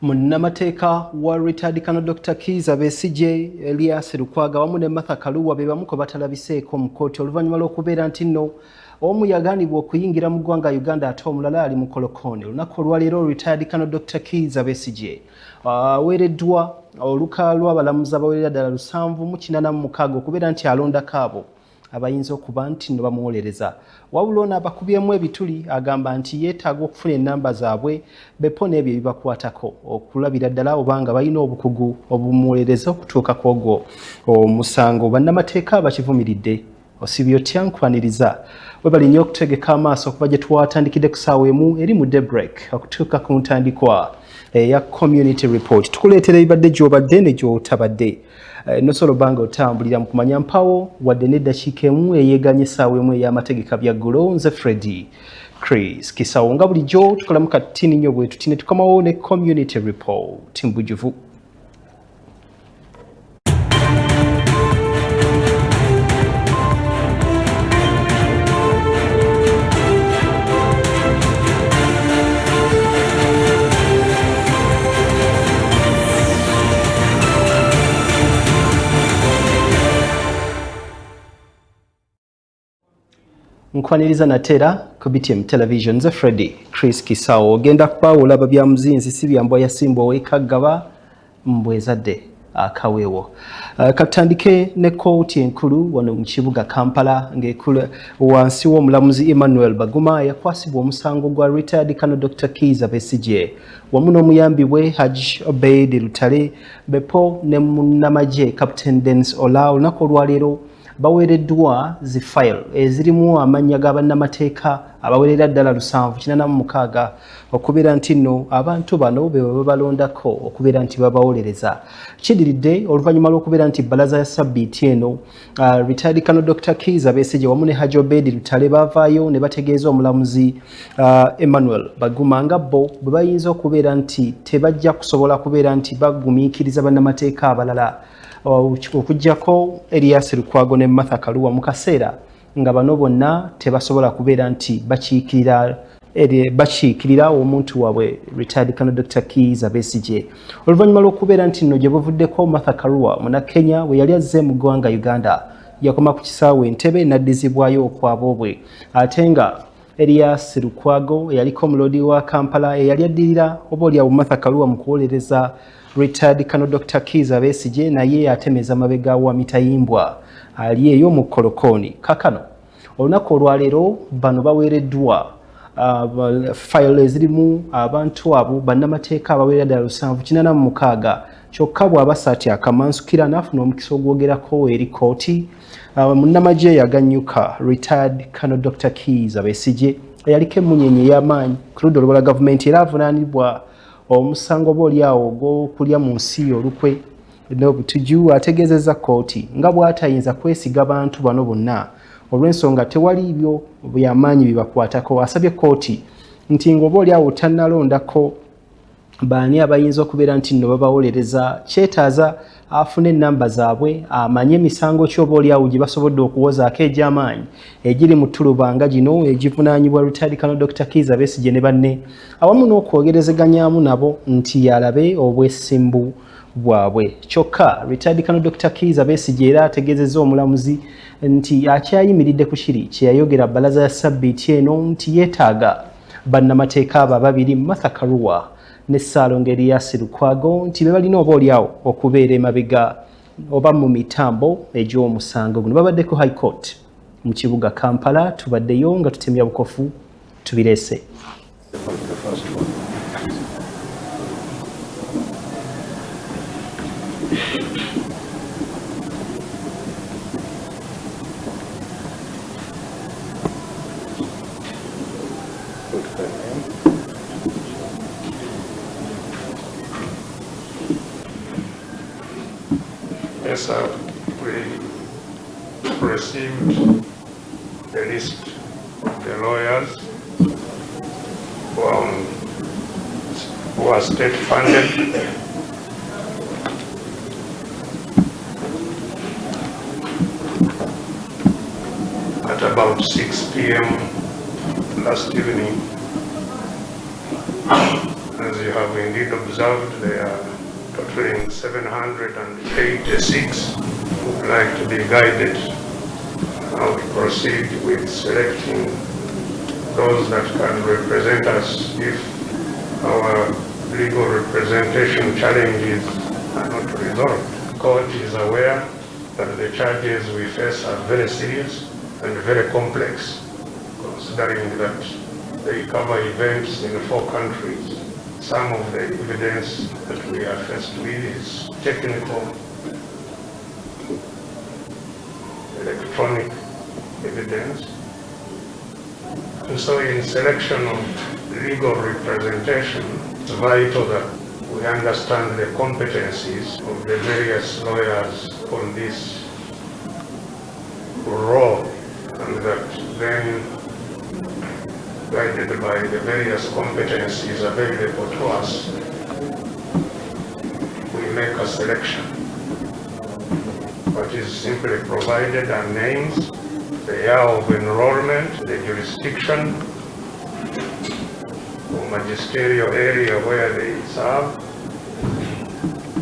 Munnamateeka wa retired Colonel Dr. Kizza Besigye, Erias Lukwago wamu ne Karua be bamu ko batalabiseeko mu kkooti oluvannyuma lw'okubeera nti nno omu yagaanibwa okuyingira mu ggwanga Uganda ate omulala ali mu kolokoni. Olunaku olwaleero retired Colonel Dr. Kizza Besigye aweereddwa oluka lw'abalamuzi abawerera ddala 786 okubeera nti alondako abo abayinza okuba nti no bamuwolereza. Wabula ono abakubyemu ebituli agamba nti yeetaaga okufuna ennamba zaabwe bepo n'ebyo ebibakwatako okulabira ddala obanga balina obukugu obumuwolereza okutuuka ku ogwo omusango. Bannamateeka bakivumiridde. Osibye otya nkwaniriza webali nnyo okutegeka amaaso okuva gye twatandikidde ku ssaawa emu eri mu daybreak okutuuka ku ntandikwa ya community report. Tukuleetera ebibadde gy'obadde ne gy'otabadde. Nosolo banga otambulira mu kumanya mpawo wadde n'eddakiika emu eyeeganye essaawa emu ey'amategeka bya ggulo. Nze Freddy Chris Kisawo nga bulijjo tukolamu katini nnyo bwe tuti ne tukomawo ne community report mbujuvu. Nkwaniriza natera ku BTM television. Nze Freddy Chris Kisawo ogenda kubaawula bya muzinzi si byambwa yasimbwa wekagaba mbwezadde akaweewo. Katandike ne kkooti enkulu wano mu kibuga Kampala ng'ekulu wansi w'omulamuzi Emmanuel Baguma yakwasibwa omusango gwa retired Colonel Dr. Kizza Besigye wamu n'omuyambi we Hajj Obeid Lutale bepo ne munnamagye Captain Dennis Ola. Olunaku olwaleero baweereddwa zi file ezirimu amannya g'abannamateeka abawerera ddala 786 okubeera nti nno abantu bano be babalondako okubeera nti babawolereza. Kidiridde oluvannyuma lw'okubeera nti bbalaza ya sabbiiti eno retired Colonel Dr. Kizza Besigye wamu ne Hajj Obeid Lutale baavaayo ne bategeeza omulamuzi Emmanuel Baguma nga bo bwe bayinza okubeera nti tebajja kusobola kubeera nti bagumiikiriza bannamateeka abalala okujjako Erias Lukwago ne Karua mu kaseera nga bano bonna tebasobola kubeera nti bakiikirira omuntu waabwe retired Colonel Dr. Kizza Besigye. Oluvannyuma lw'okubeera nti nno gye buvuddeko Karua Munakenya we yali azze mu ggwanga Uganda yakoma ku kisaawe Entebbe n'addizibwayo okwabo bwe ate nga Erias Lukwago eyaliko mulodi wa Kampala eyali addirira oboolyawo Karua mu kuwolereza retired Colonel Dr. Kizza Besigye naye atemeza mabega wa mitayimbwa ali eyo mu kolokoni. Kakano olunaku olwaleero bano baweereddwa file ezirimu abantu abo bannamateeka abawerera ddala 786 kyokka bw'abasaati akamansukira n'afuna omukisa ogwogerako eri kooti. Munnamagye yaganyuka retired Colonel Dr. Kizza Besigye eyaliko emmunyenye ey'amaanyi ku ludda olubala gavumenti era avunaanibwa omusango boolyawo ogw'okulya mu nsi olukwe n'obutuju. Ategeezezza kooti nga bw'atayinza kwesiga bantu bano bonna olw'ensonga tewali ibyo byamaanyi bibakwatako. Asabye kooti nti ng'oboolyawo tannalondako baani abayinza okubeera nti nno babawolereza kyetaaza afune ennamba zaabwe amanye emisango ki oboolyawo gye basobodde okuwozaako egy'amaanyi egiri mu ttulubanga gino egivunaanyibwa retired Colonel Dr. Kizza Besigye ne banne awamu n'okwogerezeganyaamu nabo nti yalabe obwesimbu bwabwe. Kyokka retired Colonel Dr. Kizza Besigye era ategeezezza omulamuzi nti akyayimiridde ku kiri kye yayogera bbalaza ya sabbiiti eno nti yeetaaga bannamateeka abo ababiri Karua ne Ssaalongo Erias Lukwago nti be balina oboolyawo okubeera emabega oba mu mitambo egy'omusango guno. Babadde ku High Court mu kibuga Kampala tubaddeyo nga tutemya bukofu tubireese. Yes, sir. We received the list of the lawyers who are state funded. At about 6 p.m. last evening, As you have indeed observed, they are totaling 786 who would like to be guided how we proceed with selecting those that can represent us if our legal representation challenges are not resolved. The court is aware that the charges we face are very serious and very complex, considering that they cover events in 4 countries. Some of the evidence that we are faced with is technical, electronic evidence. And so in selection of legal representation, it's vital that we understand the competencies of the various lawyers on this role, and that then, guided by the various competencies available to us, we make a selection. What is simply provided are names, the year of enrollment, the jurisdiction, or magisterial area where they serve,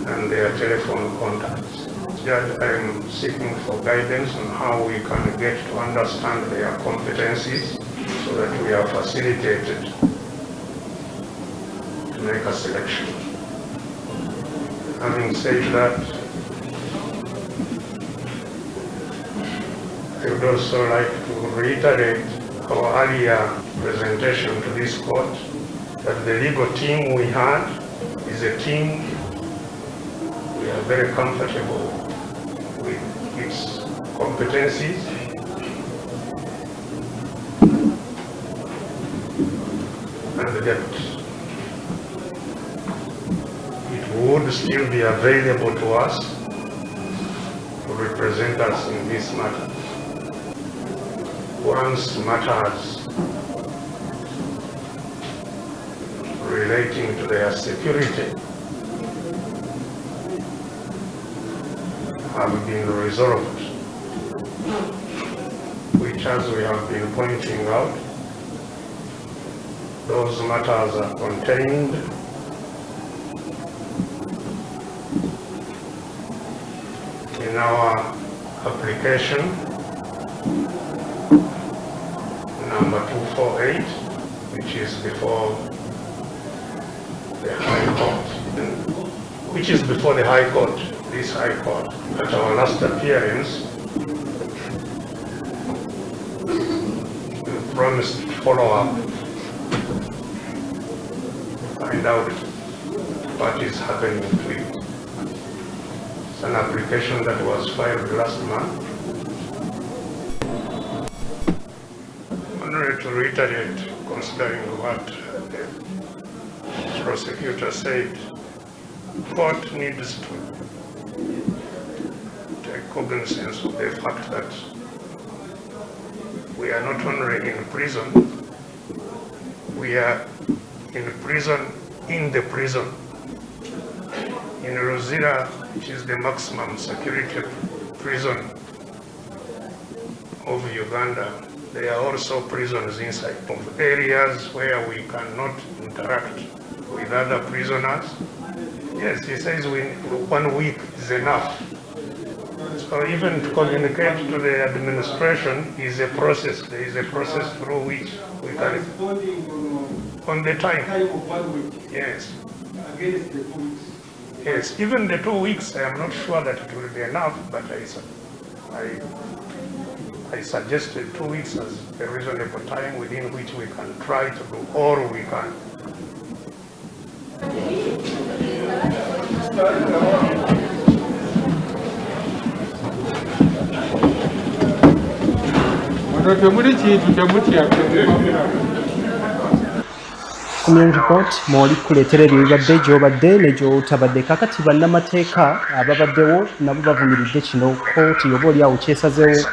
and their telephone contacts. Judge, I am seeking for guidance on how we can get to understand their competencies so that we are facilitated to make a selection. Having said that, I would also like to reiterate our earlier presentation to this court that the legal team we had is a team we are very comfortable with its competencies. And that it would still be available to us to represent us in this matter. Once matters relating to their security have been resolved, which, as we have been pointing out, those matters are contained in our application number 248, which is before the High Court, this High Court. At our last appearance, we promised to follow up, find out what is happening to it. It's an application that was filed last month. To reiterate, considering what the prosecutor said, court needs to take cognizance of the fact that we are not only in prison, we are in prison in the prison. In Rosira, which is the maximum security prison of Uganda, there are also prisons inside of areas where we cannot interact with other prisoners. Yes, he says 1 week is enough. So even to communicate to the administration is a process. There is a process through which we can on the time. Yes. Yes, even the 2 weeks, I am not sure that it will be enough, but I suggested 2 weeks as a reasonable time within which we can try to do all we can. Community Court mwoli kuleetera ebibadde gy'obadde ne gy'otabadde. Kakati bannamateeka ababaddewo nabo bavumiridde kino kkooti oba oliawo kyesazeewo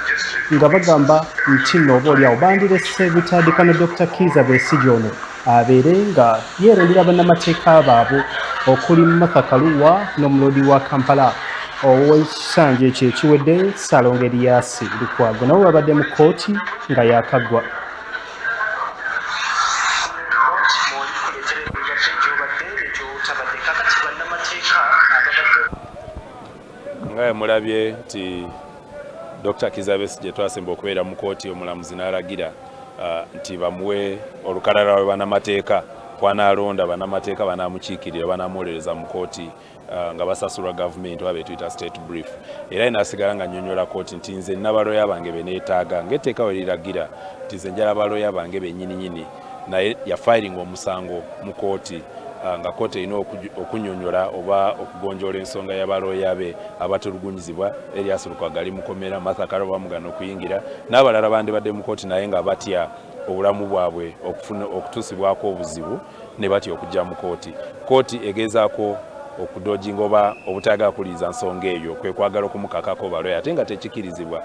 nga bagamba nti nno oba oliawo bandirese bitandika ne Dr. Kizza Besigye ono abeere nga yeerondera bannamateeka baabwe okuli Martha Karua n'omulodi wa Kampala ow'ekisanja ekyo ekiwedde Salongo Erias Lukwago nabo babadde mu kkooti nga yaakaggwa. Nga mulabye nti Dr. Kizza Besigye twasemba okubeera mu kooti omulamuzi n'alagira nti bamuwe olukalala lwe bannamateeka kwanaalonda bannamateeka banaamukiikirira banaamuwolereza mu kooti nga basasulwa gavumenti oba betuyita state brief. Era inaasigala nga nnyonnyola kooti nti nze n'abaloya bange be neetaaga ng'etteeka we liragira nti nze njala abaloya bange bennyininyini naye yafayiringa omusango mu kooti nga kooti erina okunnyonnyola oba okugonjoola ensonga y'abaloya be abatulugunyizibwa Erias Lukwago ali mukomera Karua bamugana okuyingira n'abalala bandibadde mu kooti naye nga batya obulamu bwabwe okutuusibwako obuzibu ne batya okujja mu kooti. Kooti egezaako okudojinga oba obutayagala kuliiza nsonga eyo kwe kwagala okumukakako baloya ate nga tekikirizibwa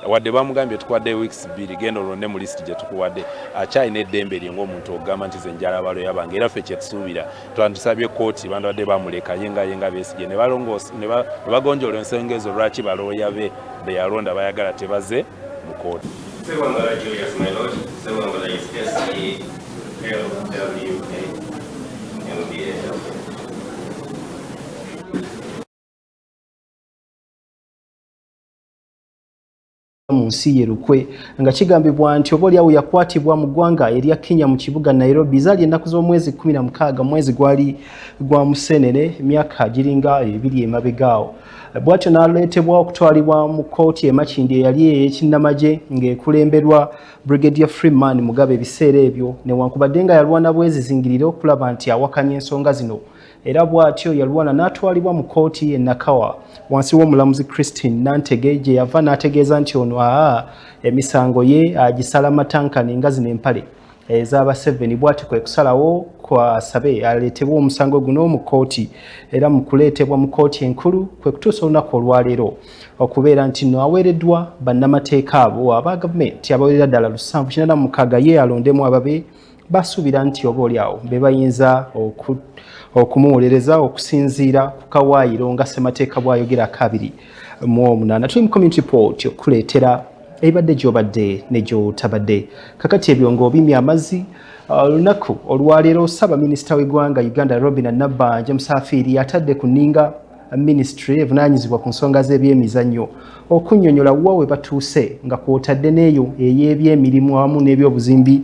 wadde bamugambye tukuwadde weeks 2 genda olonde mu list gye tukuwadde akyalina eddembe lye ng'omuntu okugamba nti ze njala abaloya bange era ffe kyetusuubira twantusabye kooti bandibadde bamuleka yenga Besigye ne bagonjoola ensonga ezo lwaki baloya be yalonda bayagala tebaze mu kooti. mu nsi ye Lukwe nga kigambibwa nti obaoliawo yakwatibwa mu ggwanga erya Kenya mu kibuga Nairobi zaali ennaku z'omwezi 16 mwezi gwali gwa Musenene emyaka giringa 2 emabegaawo. Bw'atyo n'aleetebwa okutwalibwa mu kooti e Makindye eyali ey'ekinnamagye ng'ekulemberwa Brigadier Freeman Mugabe ebiseera ebyo newankubadde nga yalwana bwezizingirire okulaba nti awakanya ensonga zino. Era bw'atyo yalwana n'atwalibwa mu kooti e Nakawa wansi w'omulamuzi Christine Nantege gye yava n'ategeeza nti ono emisango ye agisala matankani nga zino empale ez'aba 7 bw'atyo kwe kusalawo kwasabe aleetebwa omusango guno mu kooti era mu kuleetebwa mu kooti enkulu kwe kutuusa olunaku olwaleero okubeera nti no aweereddwa bannamateeka abo aba gavumenti abawerera ddala 786 ye alondemu ababe basuubira nti obaoliawo be bayinza okumuwolereza okusinziira ku kawaayiro nga ssemateeka bw'ayogera 2:8. Tuli mu community report okuleetera ebibadde gy'obadde ne gy'otabadde. Kakati ebyo ng'obimya amazzi olunaku olwaleero Ssaabaminisita w'eggwanga Uganda Robin Nabbanja Musafiri atadde ku nninga ministry evunaanyizibwa ku nsonga z'ebyemizannyo okunnyonnyola wa we batuuse nga kw'otadde n'eyo ey'ebyemirimu awamu n'ebyobuzimbi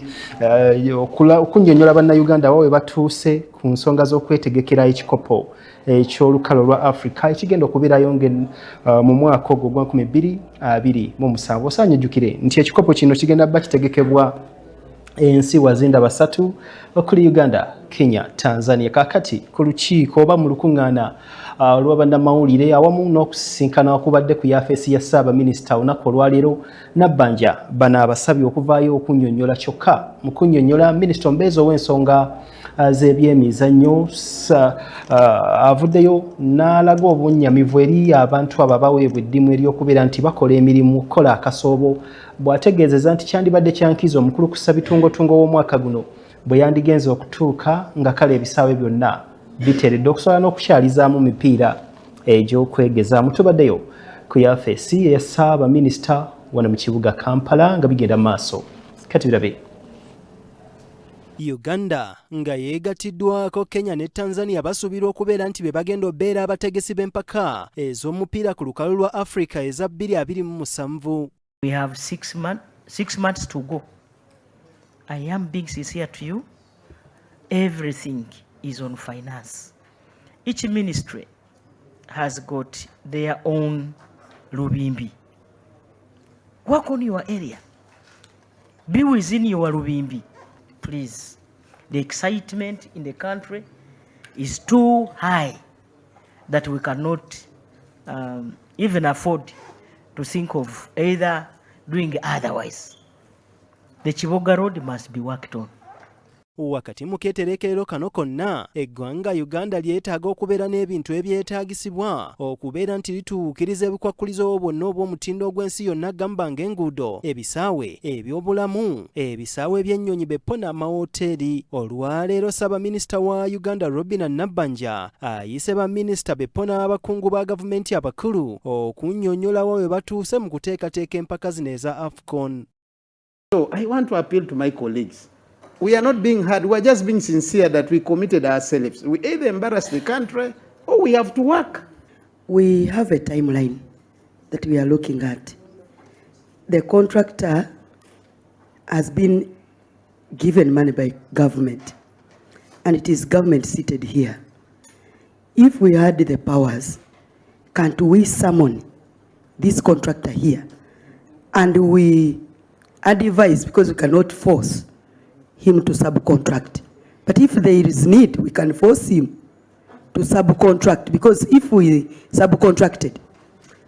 okunnyonnyola bannayuganda wa we batuuse ku nsonga z'okwetegekera ekikopo eky'olukalo lwa Africa ekigenda okubeerayo mu mwaka ogwo gwa 2027. Osaanyijjukire nti ekikopo kino kigenda bba kitegekebwa ensi wazinda basatu okuli Uganda, Kenya, Tanzania. Kakati ku lukiiko oba mu lukuŋŋaana olw'abannamawulire awamu n'okusisinkana okubadde ku yafeesi ya Ssaabaminisita olunaku olwaleero Nabbanja bano abasabye okuvaayo okunnyonnyola kyokka mu kunnyonnyola minisita omubeezi ow'ensonga z'ebyemizannyo avuddeyo n'alaga obunnyamivu eri abantu abo abaweebwa eddimu ery'okubeera nti bakola emirimu okukola akasoobo bw'ategeezeza nti kyandibadde kyankiza omukulu ku Ssabitungotungo w'omwaka guno bwe yandigenze okutuuka nga kale ebisaawe byonna biteeredde okusobola n'okukyalizaamu mipiira egy'okwegezaamu. Tubaddeyo ku yafeesi eya Ssaabaminisita wano mu kibuga Kampala nga bigenda maaso. Kati birabe. Uganda nga yeegatiddwako Kenya ne Tanzania basuubirwa okubeera nti be bagenda obeera abategesi b'empaka ez'omupiira ku lukalu lwa Africa eza 2027. We have 6 months to go. I am being sincere to you. Everything is on finance. Each ministry has got their own Lubimbi. Work on your area. Be within your Lubimbi. Please. The excitement in the country is too high that we cannot even afford to think of either doing otherwise. The Chiboga Road must be worked on. Wakati mu keetereekerero kano konna eggwanga Uganda lyetaaga okubeera n'ebintu ebyetaagisibwa okubeera nti lituukiriza ebikwakkulizo bwonna obw'omutindo ogw'ensi yonna gamba ng'enguudo, ebisaawe, ebyobulamu, ebisaawe by'ennyonyi beppo n'amawooteeri. Olwaleero Ssaabaminisita wa Uganda Robin Nabbanja ayise baminisita beppo n'abakungu ba gavumenti abakulu okunnyonnyola wa we batuuse mu kuteekateeka empaka zino eza AFCON. So I want to appeal to my colleagues. We are not being hard. We are just being sincere that we committed ourselves. We either embarrass the country or we have to work. we have a timeline that we are looking at. The contractor has been given money by government, and it is government seated here. If we had the powers, can't we summon this contractor here? And we advise, because we cannot force him to subcontract. But if there is need, we can force him to subcontract, because if we subcontracted,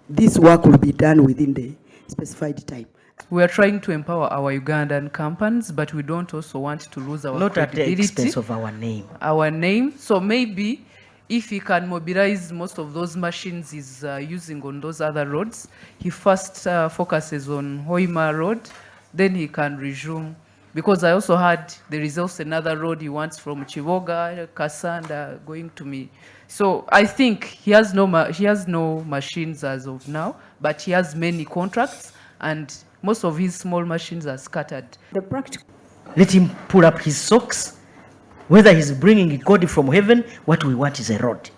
this work will be done within the specified time. We are trying to empower our Ugandan companies, but we don't also want to lose our Not at the credibility. expense of our name. Our name. So maybe if he can mobilize most of those machines he's using on those other roads, he first focuses on Hoima Road, then he can resume. Because I also heard there is also another road he wants from Chivoga, Kasanda, going to me. So I think he has no machines as of now, but he has many contracts, and most of his small machines are scattered. The practical. Let him pull up his socks. Whether he's bringing God from heaven, what we want is a road.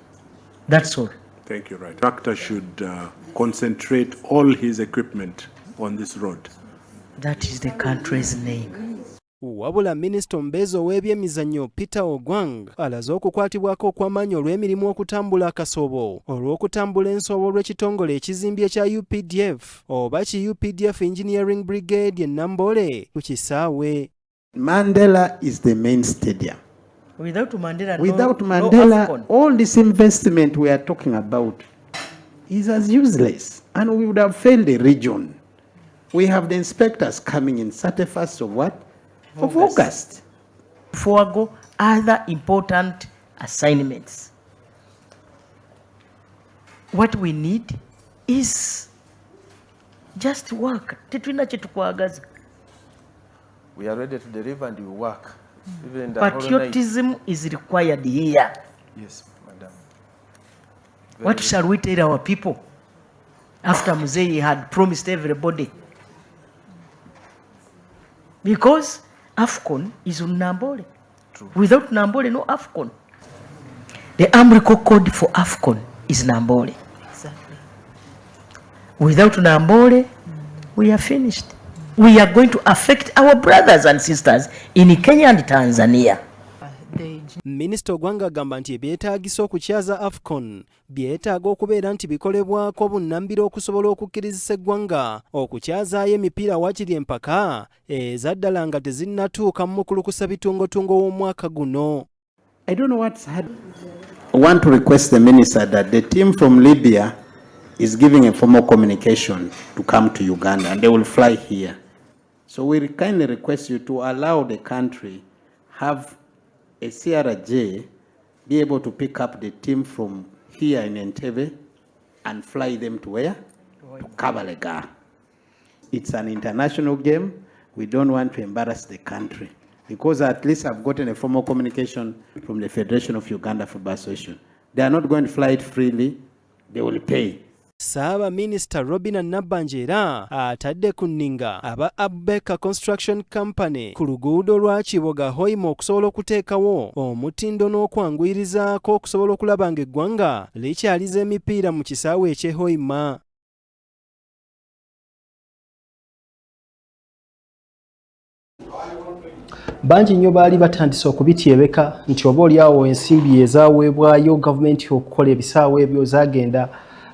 That's all. Thank you, right. Doctor should concentrate all his equipment on this road. That is the country's name. Wabula Minisita omubeezi ow'ebyemizannyo Peter Ogwang alaze okukwatibwako okw'amaanyi olw'emirimu okutambula akasobo olw'okutambula ensobo lw'ekitongole ekizimbye kya UPDF oba ki UPDF Engineering Brigade e Nambole ku kisaawe. Mandela is the main stadium. Without Mandela, no all this investment we are talking about is as useless, and we would have failed the region. We have the inspectors coming in 31st of what? Of August. Forego other important assignments. What we need is just work. We are ready to deliver and we work. Even in the patriotism is required here. Yes, madam. What shall we tell our people after Muzei had promised everybody? Because AFCON is on Nambole. True. Without Nambole, no AFCON. The Amrico code for AFCON is Nambole. Exactly. Without Nambole, we are finished. We are going to affect our brothers and sisters in Kenya and Tanzania. Minisita Ogwanga agamba nti ebyetaagisa okukyaza AFCON byetaaga okubeera nti bikolebwako bunnambiro okusobola okukkirizisa eggwanga okukyazaayo emipiira waakiri empaka ezaddala nga tezinnatuuka mu mukulukusa bitungotungo w'omwaka guno. I don't know what's happening. I want to request the minister that the team from Libya is giving a formal communication to come to Uganda, and they will fly here. So we kindly request you to allow the country have a CRJ be able to pick up the team from here in Entebbe and fly them to where? To Kabalega. It's an international game. We don't want to embarrass the country, because at least I've gotten a formal communication from the Federation of Uganda Football Association. They are not going to fly it freely. They will pay. Saaba Minister Robina Nabbanjera atadde ku nninga aba Abeka Construction Company ku luguudo lwa Kiboga Hoima okusobola okuteekawo omutindo n'okwanguyirizaako okusobola okulaba ng'eggwanga likyaliza emipiira mu kisaawe eky'e Hoima. Bangi nnyo baali batandise okubityebeka nti oba oliawo ensimbi ezaaweebwayo gavumenti okukola ebisaawe ebyo zaagenda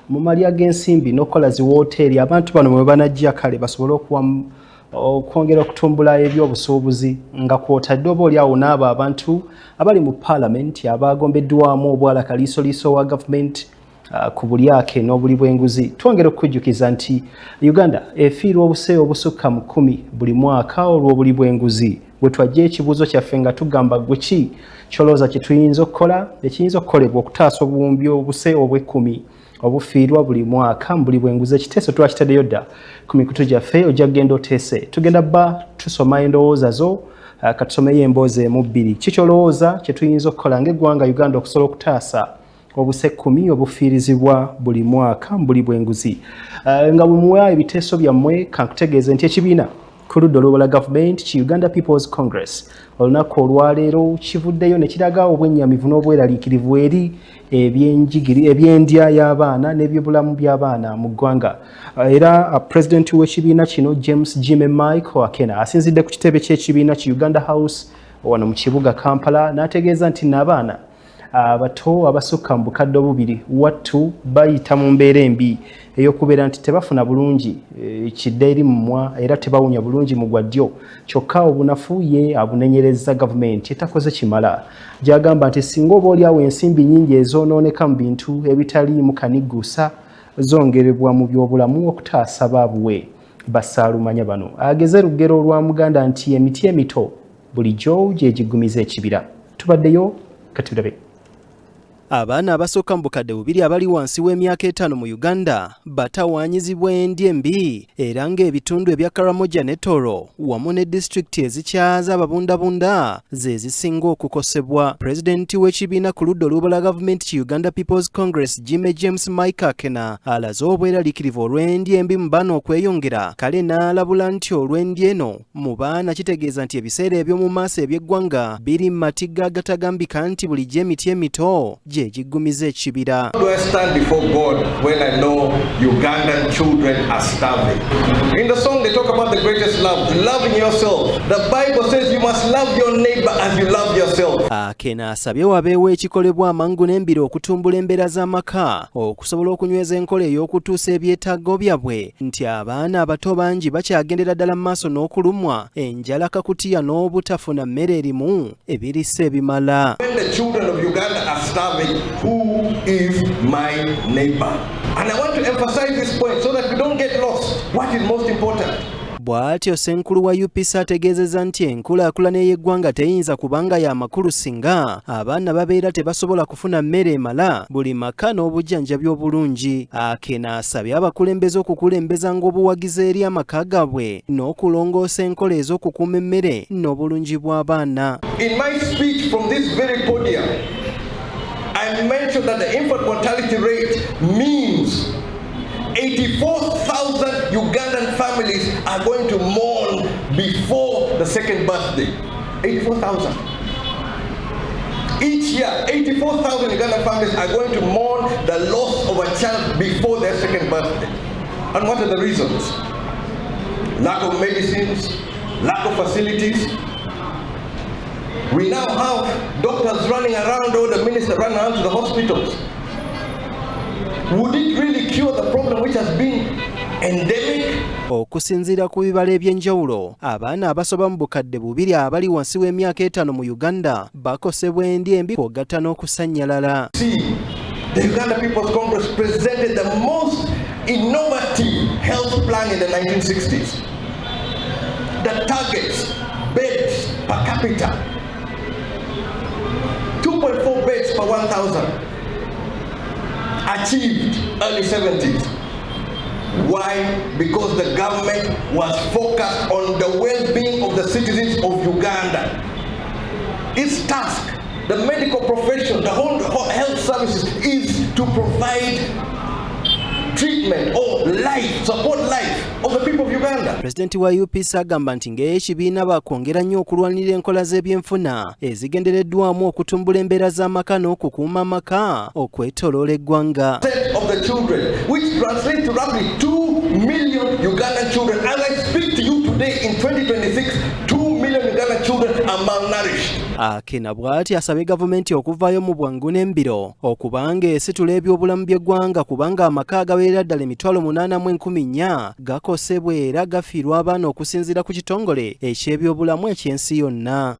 mu malya g'ensimbi n'okukola zi wooteeri abantu bano mwe banajja kale basobole okwongera okutumbula ebyobusuubuzi nga kwotadde oba oliawo n'abo abantu abali mu paalamenti abagombeddwamu obwalaka liisoliiso wa gavumenti ku bulyake n'obuli bw'enguzi. Twongera okujjukiza nti Uganda efiirwa obuse obusukka mu 10 buli mwaka olw'obuli bw'enguzi. Bwe twajja ekibuuzo kyaffe nga tugamba gwe ki kyolooza kye tuyinza okukola ekiyinza okukolebwa okutaasa obuwumbi obuse obw'ekkumi obufiirwa buli mwaka mu buli bw'enguzi. Ekiteeso twakitaddeyo dda ku mikutu gyaffe ojja kugenda oteese. Tugenda bba tusoma endowooza zo katusomeyo emboozi emu bbiri. Kikyolowooza kye tuyinza okukola ng'eggwanga Uganda okusobola okutaasa obuse 10 obufiirizibwa buli mwaka mu buli bw'enguzi. Nga bwe muwa ebiteeso byammwe kankutegeeze nti ekibiina ku ludda olw'obula gavumenti ki Uganda People's Congress. Olunaku olwaleero kivuddeyo ne kiraga obwennyamivu n'obweraliikirivu eri ebyendya y'abaana n'ebyobulamu by'abaana mu ggwanga. Era pulezidenti w'ekibiina kino James Jimmy Michael Akena asinzidde ku kitebe ky'ekibiina ki Uganda House wano mu kibuga Kampala n'ategeeza nti n'abaana abato abasukka mu bukadde obubiri wattu bayita mu mbeera embi ey'okubeera nti tebafuna bulungi kidde eri mumwa era tebawunya bulungi mu gwaddyo kyokka obunafu ye abunenyereza gavumenti etakoze kimala gy'agamba nti singa oba oliawo ensimbi nnyingi ezoonooneka mu bintu ebitaliimu kanigguusa zongerebwa mu byobulamu okutaasa baabuwe basaalumanya bano ageze lugero lwa Muganda nti emiti emito bulijjo gye gigumiza ekibira. Tubaddeyo kati tulabe. Abaana abasooka mu bukadde bubiri abali wansi w'emyaka 5 mu Uganda batawaanyizibwa endya embi era ng'ebitundu ebya Karamoja ne Toro wamu ne disitulikiti ezikyaza ababundabunda ze zisinga okukosebwa. Pulezidenti w'ekibiina ku ludda olw'obula gavumenti ki Uganda People's Congress Jimmy James Michael Akena alaze obweraliikirivu olw'endya embi mu baana okweyongera kale n'alabula nti olw'endya eno mu baana kitegeeza nti ebiseera eby'omu maaso eby'eggwanga biri mu matigga agatagambika nti bulijjo emiti emito jigumize ekibira. How do I stand before God when I know Ugandan children are starving? In the song they talk about the greatest love, loving yourself. The Bible says you must love your neighbor as you love yourself. Akena asabye wabeewo ekikolebwa amangu n'embiro okutumbula embeera z'amaka okusobola okunyweza enkola ey'okutuusa ebyetaago byabwe nti abaana abato bangi bakyagendera ddala mu maaso n'okulumwa enjala kakutiya n'obutafuna mmere erimu ebirisa ebimala. When the children of Uganda are starving, who is my neighbor? And I want to emphasize this point so that we don't get lost. What is most important? Bw'atyo Ssenkulu wa UPC ategeezezza nti enkulaakulana y'eggwanga teyinza kubanga ya makulu singa abaana babeera tebasobola kufuna mmere emala buli maka n'obujjanjabi obulungi. Akena asabye abakulembeze okukulembeza ng'obuwagizi eri amaka gaabwe n'okulongoosa enkola ez'okukuuma emmere n'obulungi bw'abaana. In my speech from this very podium, I mentioned that the infant mortality rate means 84,000 Ugandan families are going to mourn before the second birthday. 84,000. Each year, 84,000 Ugandan families are going to mourn the loss of a child before their second birthday. And what are the reasons? Lack of medicines, lack of facilities. We now have doctors running around, or the minister running around to the hospitals. Would it really cure the problem which has been endemic? Okusinziira ku bibala eby'enjawulo abaana abasoba mu bukadde bubiri abali wansi w'emyaka 5 mu Uganda bakosebwa endya embi kwogatta n'okusannyalala. The Uganda People's Congress presented the most innovative health plan in the 1960s. The targets, beds per capita, 2.4 beds per 1,000. Achieved early 70s. Why? Because the government was focused on the well-being of the citizens of Uganda. Its task, the medical profession, the whole health services, is to provide treatment or life, support life of the people of Uganda. President wa UPC agamba nti ng'ekibiina bakwongera nnyo okulwanirira enkola z'ebyenfuna ezigendereddwamu okutumbula embeera z'amaka n'okukuuma amaka okwetooloola eggwanga. Of the children, which translates to roughly 2 million Ugandan children. As I speak to you today in 2026, 2 million Ugandan children are malnourished. Akena bw'ati asabye gavumenti okuvaayo mu bwangu n'embiro okubanga esitula ebyobulamu by'eggwanga kubanga amaka agabeera ddala 8,114 gakosebwa era gafiirwa abaana okusinziira ku kitongole eky'ebyobulamu eky'ensi yonna.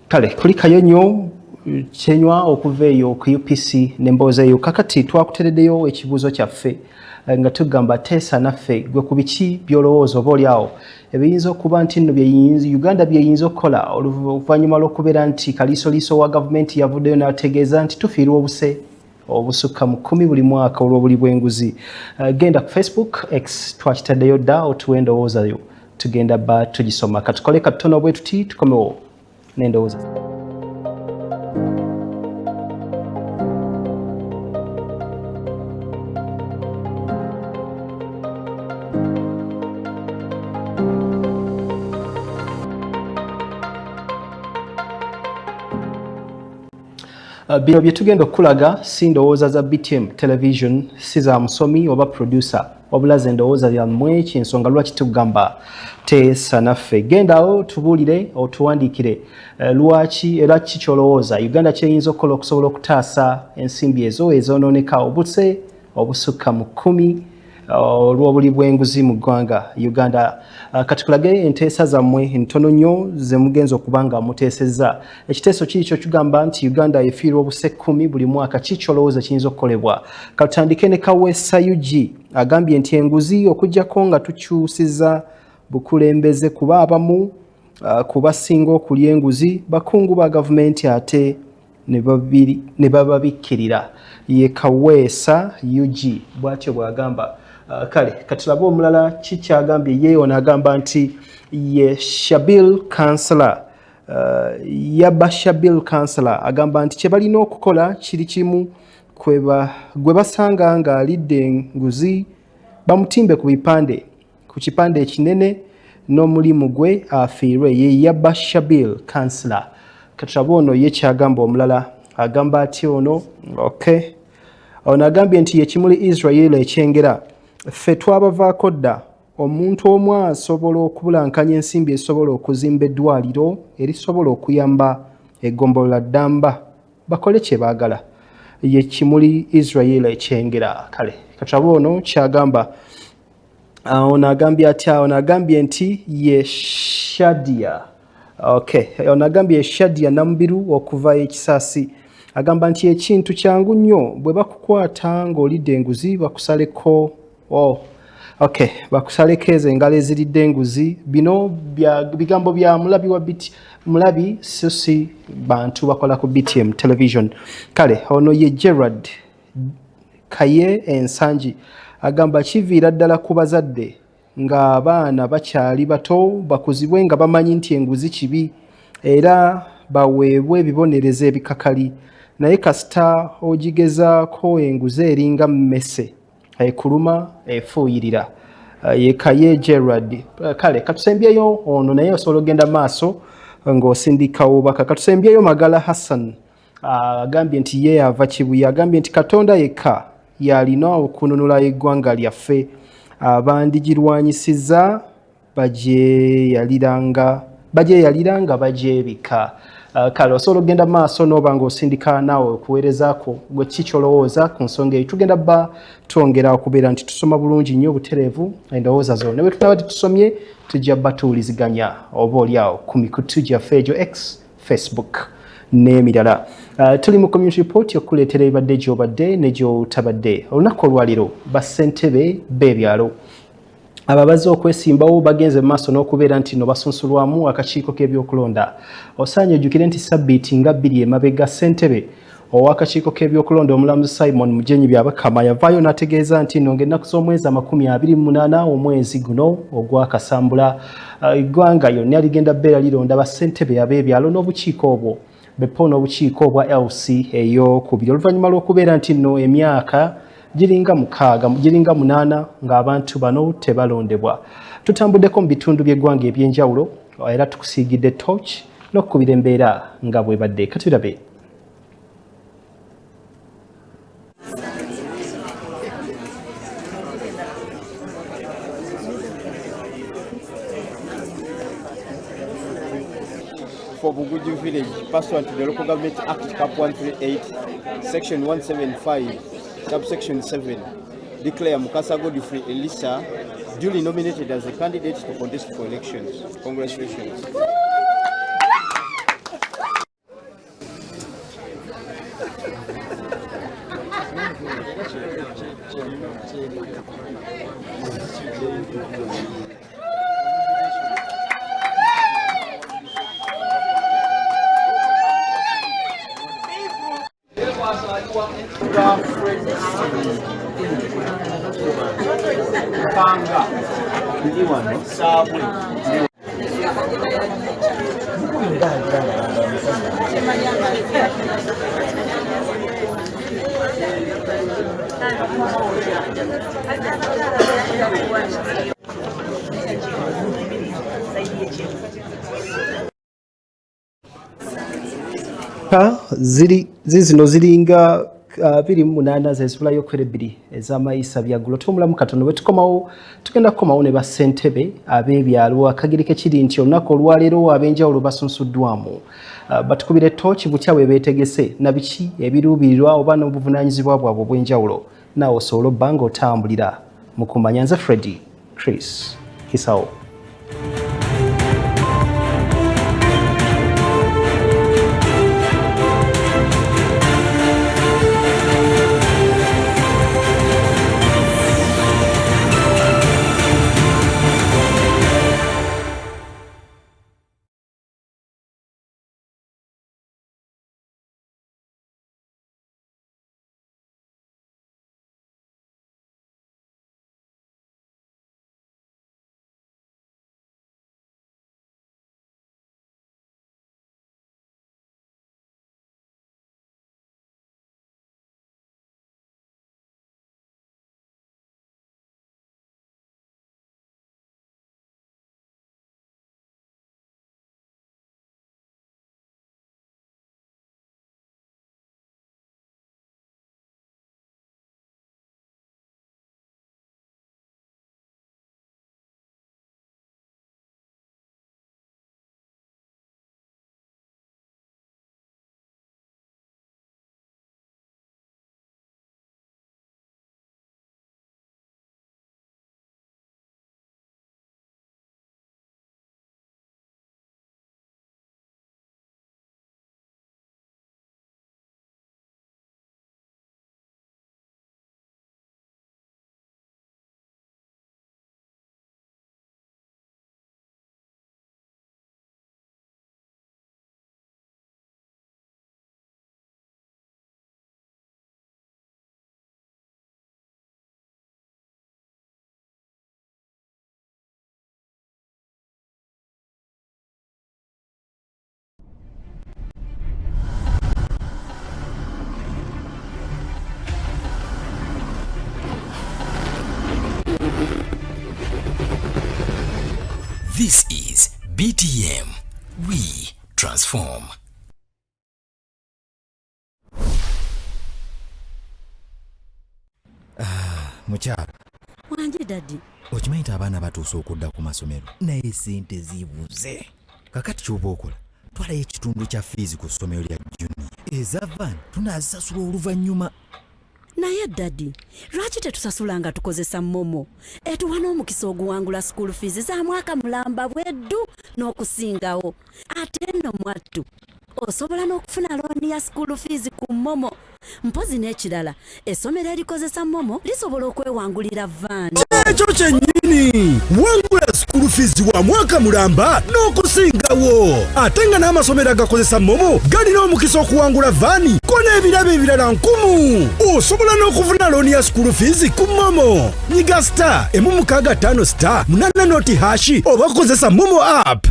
Kale kulikayo nnyo kyenywa okuva eyo ku UPC n'emboozi eyo kakati twakutereddeyo ekibuuzo kyaffe nga tugamba teesa naffe gwe ku biki by'olowooza oba oliawo ebiyinza okuba nti nno Uganda byeyinza okukola oluvannyuma lw'okubeera nti kaliisoliiso wa gavumenti yavuddeyo n'ategeeza nti tufiirwa obuse obusukka mu 10 buli mwaka olw'obuli bw'enguzi. Genda ku Facebook X twakitaddeyo dda otuwe endowoozayo tugenda bba tugisoma katukole katono bwe tuti tukomewo n'endowooza. Bino bye tugenda okulaga si ndowooza za BTM television si za musomi oba producer wabula ze ndowooza yammwe kyensonga lwaki tugamba teesa naffe. Gendawo tubuulire otuwandiikire lwaki era ki kyolowooza Uganda kyeyinza okukola okusobola okutaasa ensimbi ezo ezonooneka obuse obusukka mu 10 olw'obuli bw'enguzi mu ggwanga Uganda. Katukulage enteesa zammwe entono nnyo ze mugenza okuba nga muteesezza. Ekiteeso kiikyo kigamba nti Uganda efiirwa obuse 10 buli mwaka. Ki kyolowooza kiyinza okukolebwa? Katutandike ne Kaweesa Yugi agambye nti enguzi okuggyako nga tukyusiza bukulembeze kuba abamu kubasinga okulya enguzi bakungu ba gavumenti ate ne bababikkirira. Ye Kaweesa Yugi bw'atyo bw'agamba. Kale katulabe omulala kikyagambye ye ono agamba nti ye Shabil Counsel yaba Shabil Counsel agamba nti kye balina okukola kiri kimu gwe basanga nga alidde enguzi bamutimbe ku bipande ku kipande ekinene n'omulimu gwe afiirwe. Ye yaba Shabil Counsel. Katulabe ono ye kyagamba omulala agamba ati ono ono agambye nti ye kimuli Israel ekyengera ffe twabavaako dda omuntu omu asobola okubulankanya ensimbi esobola okuzimba eddwaliro erisobola okuyamba egombolola ddamba bakole kye baagala. Ye kimuli Israel ekyengera. Kale katulabe ono kyagamba. Ono agambye atya? Ono agambye nti ye Shadia. Ono agambye ye Shadia Namubiru okuva ekisaasi. Agamba nti ekintu kyangu nnyo bwe bakukwata ng'olidde enguzi bakusaleko bakusaleko ezo engalo eziridde enguzi. Bino bigambo bya mulabi wa mulabi si bantu bakola ku BTM television. Kale ono ye Gerard Kaye Ensangi agamba kiviira ddala ku bazadde nga abaana bakyali bato bakuzibwe nga bamanyi nti enguzi kibi era baweebwe ebibonerezo ebikakali naye kasita ogigezaako enguzi eringa mmese ekuluma efuuyirira. Ye Kaye Gerard. Kale katusembyeyo ono naye osobola ogenda maaso ng'osindikawo baka. Katusembyeyo Magala Hassan agambye nti ye ava Kibuye. Agambye nti Katonda yekka yalina okununula eggwanga lyaffe abandigirwanyisiza bagyeyaliranga bagyebika. Kale osobola ogenda maaso n'oba ng'osindika naawe okuweerezaako gwe ki kyolowooza ku nsonga eyo. Tugenda bba twongera okubeera nti tusoma bulungi nnyo obutereevu endowooza zo ne bwe tunaba titusomye tujja bba tuwuliziganya oba oliawo ku mikutu gyaffe egyo X, Facebook n'emirala. Tuli mu community report okuleetera ebibadde gy'obadde ne gy'otabadde. Olunaku olwaliro bassentebe b'ebyalo ababaze okwesimbawo bagenze maaso n'okubeera nti no basunsulwamu akakiiko k'ebyokulonda. Osaanye ojjukire nti sabbiiti nga 2 emabega ssentebe ow'akakiiko k'ebyokulonda omulamuzi Simon Mujenyi Byabakama yavaayo n'ategeeza nti nno ng'ennaku z'omwezi 28 omwezi guno ogwakasambula eggwanga yonna ligenda bbeera lironda bassentebe ab'ebyalo n'obukiiko obwo bepo n'obukiiko obwa LC ey'okubiri oluvannyuma lw'okubeera nti nno emyaka giringa 8 ng'abantu bano tebalondebwa. Tutambuddeko mu bitundu by'eggwanga eby'enjawulo era tukusiigidde torch n'okukubira embeera nga bwe badde. Katulabe. For Buguju village, pursuant to the Local Government Act Cap 138, Section 175, Subsection 7, declare Mukasa Godfrey Elisa duly nominated as a candidate to contest for elections. Congratulations. zino ziringa 28 zezibula yokwera 2 ez'amayisa byagulo tumulamu katono bwe tukomawo tugenda kukomawo ne bassentebe ab'ebyalo akagirike kiri nti olunaku olwaleero ab'enjawulo basunsuddwamu batukubira ettooki bukya bwe beetegese na biki ebiruubirirwa oba n'obuvunaanyizibwa bwabwe obw'enjawulo naawe osobola obba ng'otambulira mu kumanya nze Freddy Chris Kisawo. This is BTM. We transform. Mukyala. Wanje daddy. Okimanyi nti abaana batuuse okudda ku masomero naye ssente zibuze. Kakati ky'oba okola twalayo ekitundu kya fees ku ssomero lya junior. Eza van tunaazisasula oluvannyuma. Naye daddy, lwaki tetusasula nga tukozesa momo? Etuwa n'omukisa oguwangula school fees za mwaka mulamba bweddu n'okusingawo. Ate nno mwattu osobola n'okufuna looni ya school fees ku momo. Mpozi n'ekirala essomero erikozesa momo lisobola okwewangulira van. Ekyo kyennyini wangula school fees wa mwaka mulamba n'okusingawo. Ate nga n'amasomero agakozesa momo galina omukisa okuwangula vaani ko n'ebirabo ebirala 1000. Osobola n'okufuna looni ya school fees ku momo. Nyiga star *165 star 8 noti hashi oba kozesa momo app.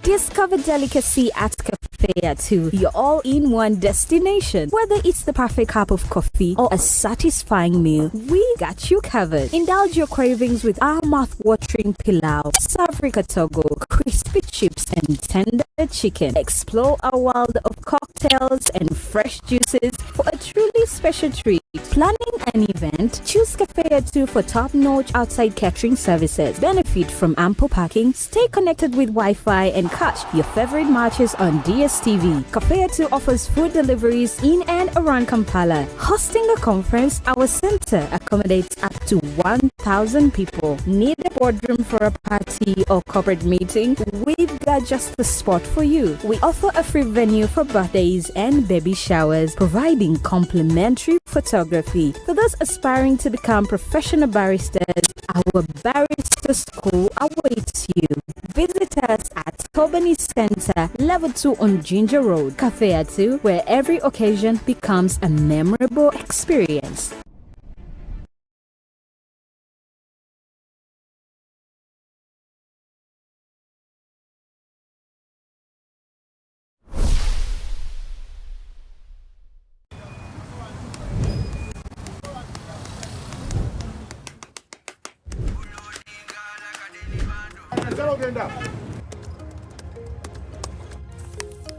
Discover delicacy at Café 2, your all-in-one destination. Whether it's the perfect cup of coffee or a satisfying meal, we got you covered. Indulge your cravings with our mouth-watering pilau, savory katogo, crispy chips, and tender chicken. Explore our world of cocktails and fresh juices for a truly special treat. Planning an event? Choose Café 2 for top-notch outside catering services. Benefit from ample parking. Stay connected with Wi-Fi and catch your favorite matches on DSTV. Café 2 offers food deliveries in and around Kampala. Hosting a conference, our center accommodates up to 1,000 people. Need a boardroom for a party or corporate meeting? We've got just the spot for you. We offer a free venue for birthdays and baby showers, providing complimentary photography. For those aspiring to become professional baristas, our barista school awaits you. Visit us at Kobani Center, Level 2 on Ginger Road, Café 2, where every occasion becomes a memorable experience.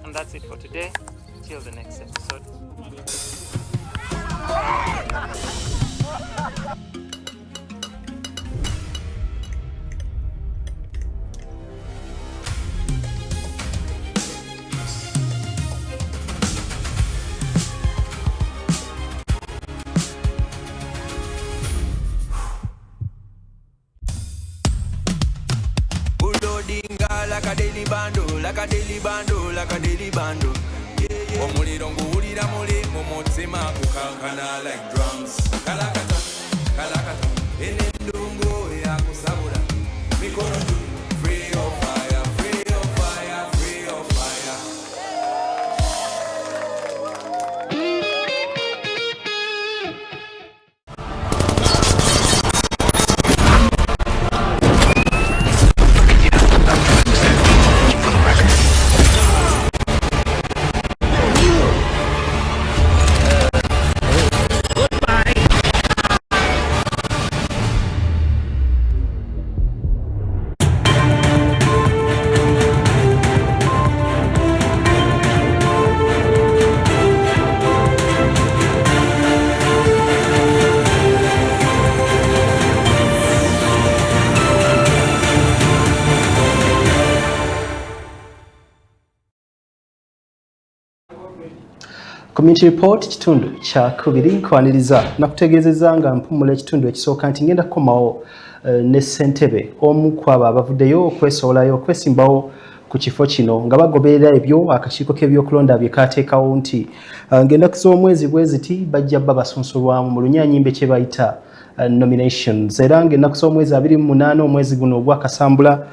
And that's it for today. Till the next episode. Like a daily bando, like a daily bando, like a daily bando. Omuliro nguwulira muli mu mutima kukankana like drums. Kalakata, kalakata, enendungu yakusabula. Mikono juu, free your fire, free your fire, free your fire. Community report kitundu kya kubiri nkwaniriza nakutegeezezza nga mpumula ekitundu ekisooka nti ngenda kukomawo ne ssentebe omu kwabo abavuddeyo okwesowolayo okwesimbawo ku kifo kino nga bagoberera ebyo akakiiko k'ebyokulonda bye kaateekawo nti ngenda kusoba omwezi bweziti bajja bba basunsulwamu mu lunyanyimbe kye bayita nominations era ngenda kusoba omwezi 28 omwezi guno ogwakasambula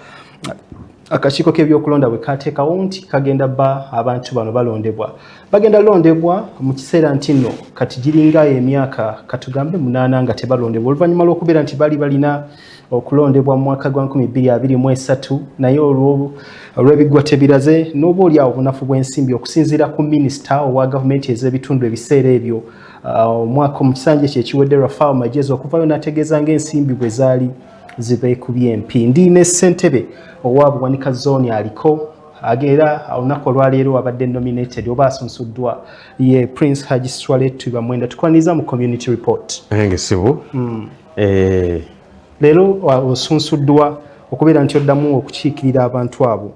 akakiiko k'ebyokulonda bwe kaateekawo nti kagenda bba abantu bano balondebwa bagenda londebwa mu kiseera nti nno kati giringa emyaka katugambe 8 nga tebalondebwa oluvannyuma lw'okubeera nti bali balina okulondebwa mu mwaka gwa 2023 naye olw'ebiggwa tebiraze n'oba oli awo obunafu bw'ensimbi okusinziira ku minisita owa gavumenti ez'ebitundu ebiseera ebyo omwaka mu kisanja kye kiwedde Rafael Magezi okuvayo n'ategeeza ng'ensimbi bwe zaali zibeekubye empi ndi ne ssentebe owa Buwanika Zone aliko agera olunaku olwaleero abadde nominated oba asunsuddwa ye Prince Haji Swaletu Bamwenda tukwaniza mu community report engesibu leero osunsuddwa okubeera nti oddamu okukiikirira abantu abo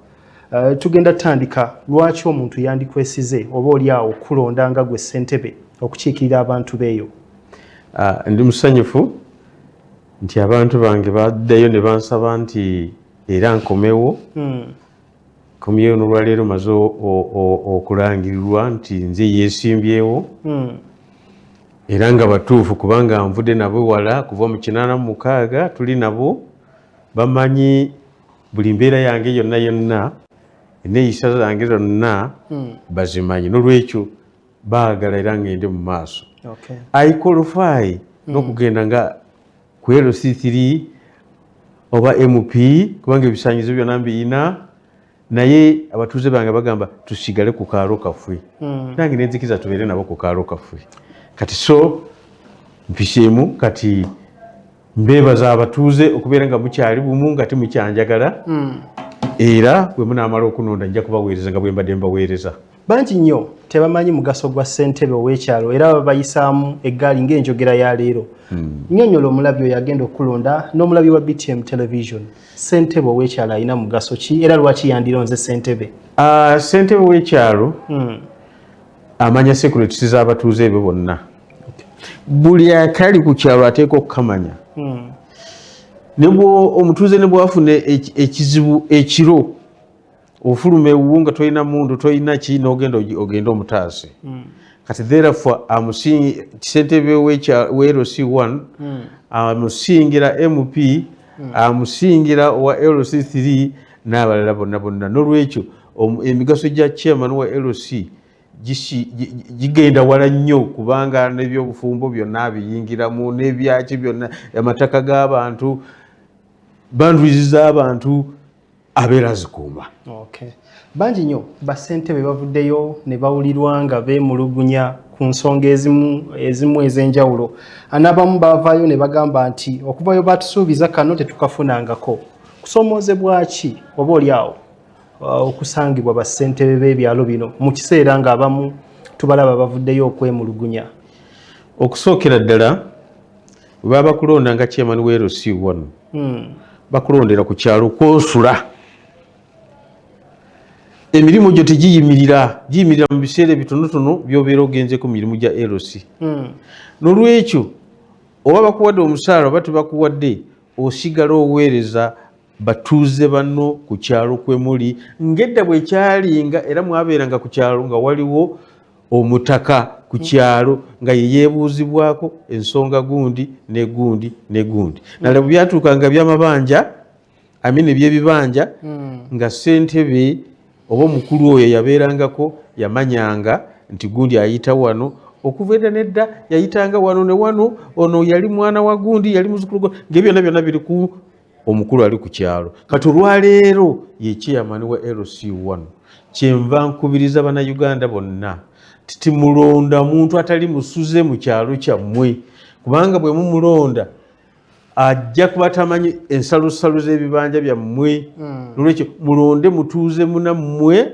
tugenda tandika lwaki omuntu yandikwesize oba oli awo okulonda nga gwe ssentebe okukiikirira abantu beeyo ndi musanyufu nti abantu bange baddeyo ne bansaba nti era nkomewo komyeyo n'olwaleero maze okulangirirwa nti nze yeesimbyewo era nga batuufu kubanga nvudde nabo wala kuva mu 86 tuli nabo bamanyi buli mbeera yange yonna yonna eneeyisa zange zonna bazimanyi n'olwekyo baagala era ngende mu maaso I qualify n'okugenda nga ku LC3 oba MP kubanga ebisaanyizo byonna mbiyina naye abatuuze bange bagamba tusigale ku kaalo kaffe nange nenzikiza tubeere nabo ku kaalo kaffe kati so mpiseemu kati mbeebaza abatuuze okubeera nga mukyali bumu nga temukyanjagala era bwe munaamala okunonda nja kubaweereza nga bwe mbadde mbaweereza bangi nnyo tebamanyi mugaso gwa ssentebe ow'ekyalo era babayisaamu eggaali ng'enjogera ya leero nnyonnyola omulabi oyo agenda okulonda n'omulabi wa BTM television ssentebe ow'ekyalo alina mugaso ki era lwaki yandironze ssentebe ssentebe w'ekyalo amanya securities z'abatuuze ebyo bonna buli akali ku kyalo ateeka okukamanya omutuuze ne bwafuna ekizibu ekiro ofuluma ewuwo nga tolina mundu tolina ki n'ogenda omutaase kati therefore ssentebe we LC1 amusingira MP amusingira owa LC3 n'abalala bonna n'olwekyo emigaso gya chairman wa LC gigenda wala nnyo kubanga n'ebyobufumbo byonna biyingiramu n'ebyaki byonna amataka g'abantu boundaries z'abantu abeera zikuuma bangi nnyo bassentebe bavuddeyo ne bawulirwa nga beemulugunya ku nsonga ezimu ez'enjawulo n'abamu baavaayo ne bagamba nti okuvayo batusuubiza kano tetukafunangako kusomoozebwa ki oba oli awo okusangibwa bassentebe b'ebyalo bino mu kiseera ng'abamu tubalaba bavuddeyo okwemulugunya? Okusookera ddala bwe baba bakulonda nga chairman wa LC1 bakulondera ku kyalo kw'osula. Emirimu gyo tegiyimirira, giyimirira mu biseera ebitonotono by'obeera ogenze ku mirimu gya LC. N'olwekyo oba bakuwadde omusaala oba tebakuwadde, osigala oweereza batuuze banno ku kyalo kwe muli, ng'edda bwe kyalinga era mwabeeranga ku kyalo nga waliwo omutaka ku kyalo nga ye yeebuuzibwako ensonga gundi ne gundi ne gundi. Nala bwe byatuukanga by'amabanja eby'ebibanja nga ssentebe oba omukulu oyo yabeerangako yamanyanga nti gundi ayita wano, okuva edda nedda yayitanga wano ne wano, ono yali mwana wa gundi, yali muzzukulu ng'ebyo byonna biri ku omukulu ali ku kyalo. Kati olwaleero ye chairman wa LC1, kyenva nkubiriza bannayuganda bonna timulonda muntu atali musuze mu kyalo kyammwe, kubanga bwe mumulonda ajja kuba tamanyi ensalosalo z'ebibanja byammwe. Nolwekyo mulonde mutuuze munammwe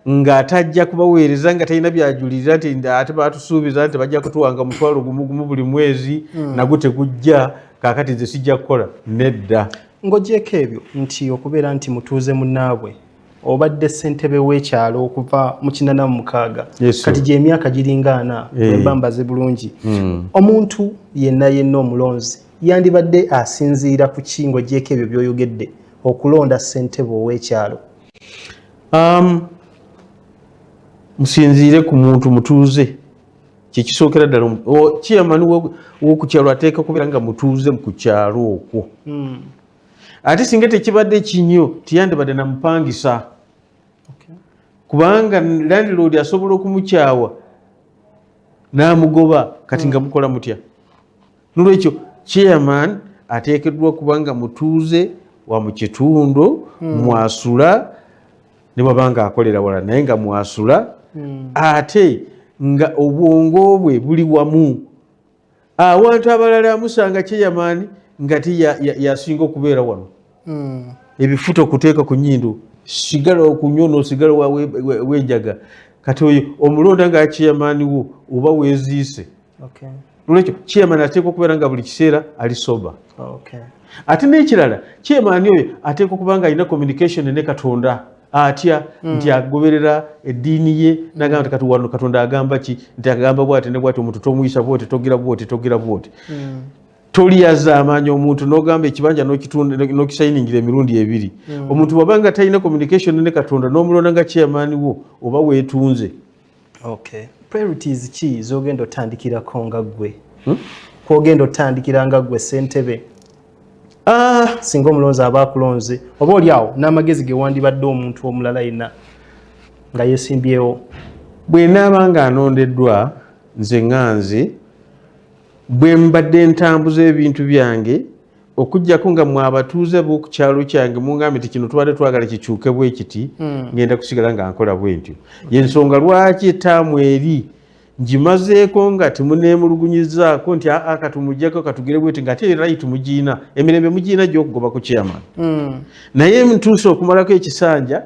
ng'atajja kubaweereza nga talina byajulirira nti ate baatusuubiza nti bajja kutuwanga mutwalo gumu buli mwezi, nagwo tegujja, kaakati nze sijja kukola. Nedda. Ng'ogyeko ebyo nti okubeera nti mutuuze munnaabwe obadde ssentebe w'ekyalo okuva mu 86 kati gy'emyaka giringa 4 bambaze bulungi. Omuntu yenna omulonzi yandibadde asinziira ku ki ng'ogyeko ebyo by'oyogedde okulonda ssentebe ow'ekyalo? Musinziire ku muntu mutuuze, kyekisookera ddala. Chairman w'oku kyalo ateeka kubeera nga mutuuze ku kyalo okwo. Ate singa tekibadde kinyo tiyandibadde namupangisa, kubanga landlord asobola okumukyawa n'amugoba, kati nga mukola mutya? Nolwekyo chairman ateekeddwa kubanga mutuuze wa mu kitundu, mwasula ne bw'abanga akolera wala naye nga mwasula, ate nga obwongo bwe buli wamu. Awantu abalala amusanga chairman nga yasinga okubeera wano. Ebifuta okuteeka ku nnyindo, sigala okunyono, sigala wenjaga. Kati oyo omulonda nga chairman wo oba weeziise. Nolwekyo chairman ateekwa okubeera nga buli kiseera ali soba. Ate n'ekirala, chairman oyo ateekwa okuba nga alina communication ne Katonda. Atya nti agoberera eddiini ye, n'agamba nti kati wano Katonda agamba ki, nti agamba bw'ati ne bw'ati, omuntu tomuyisa bw'oti, togira bw'oti, togira bw'oti. Toliyaza amaanyi omuntu n'ogamba ekibanja n'okisayiningira emirundi 2. Omuntu bw'abanga talina communication ne Katonda n'omulonda nga chairman wo oba weetunze. Priorities ki z'ogenda otandikirako nga ggwe? Kw'ogenda otandikira nga ggwe ssentebe? Singa omulonzi aba akulonze oba oli awo n'amagezi ge wandibadde omuntu omulala yenna nga yeesimbyewo. Bwe naaba nga anondeddwa nze nganze bwe mbadde ntambuza ebintu byange okuggyako nga mwabatuuze b'oku kyalo kyange mungambe nti kino tubadde twagala kikyuke bwe kiti, ngenda kusigala nga nkola bwe ntyo. Y'ensonga lwaki ettaamu eri ngimazeeko nga temuneemulugunyizaako nti katumuggyako katugire bweti nga ate right mugiina, emirembe mugiina gy'okugoba ku chairman. Naye ntuuse okumalako ekisanja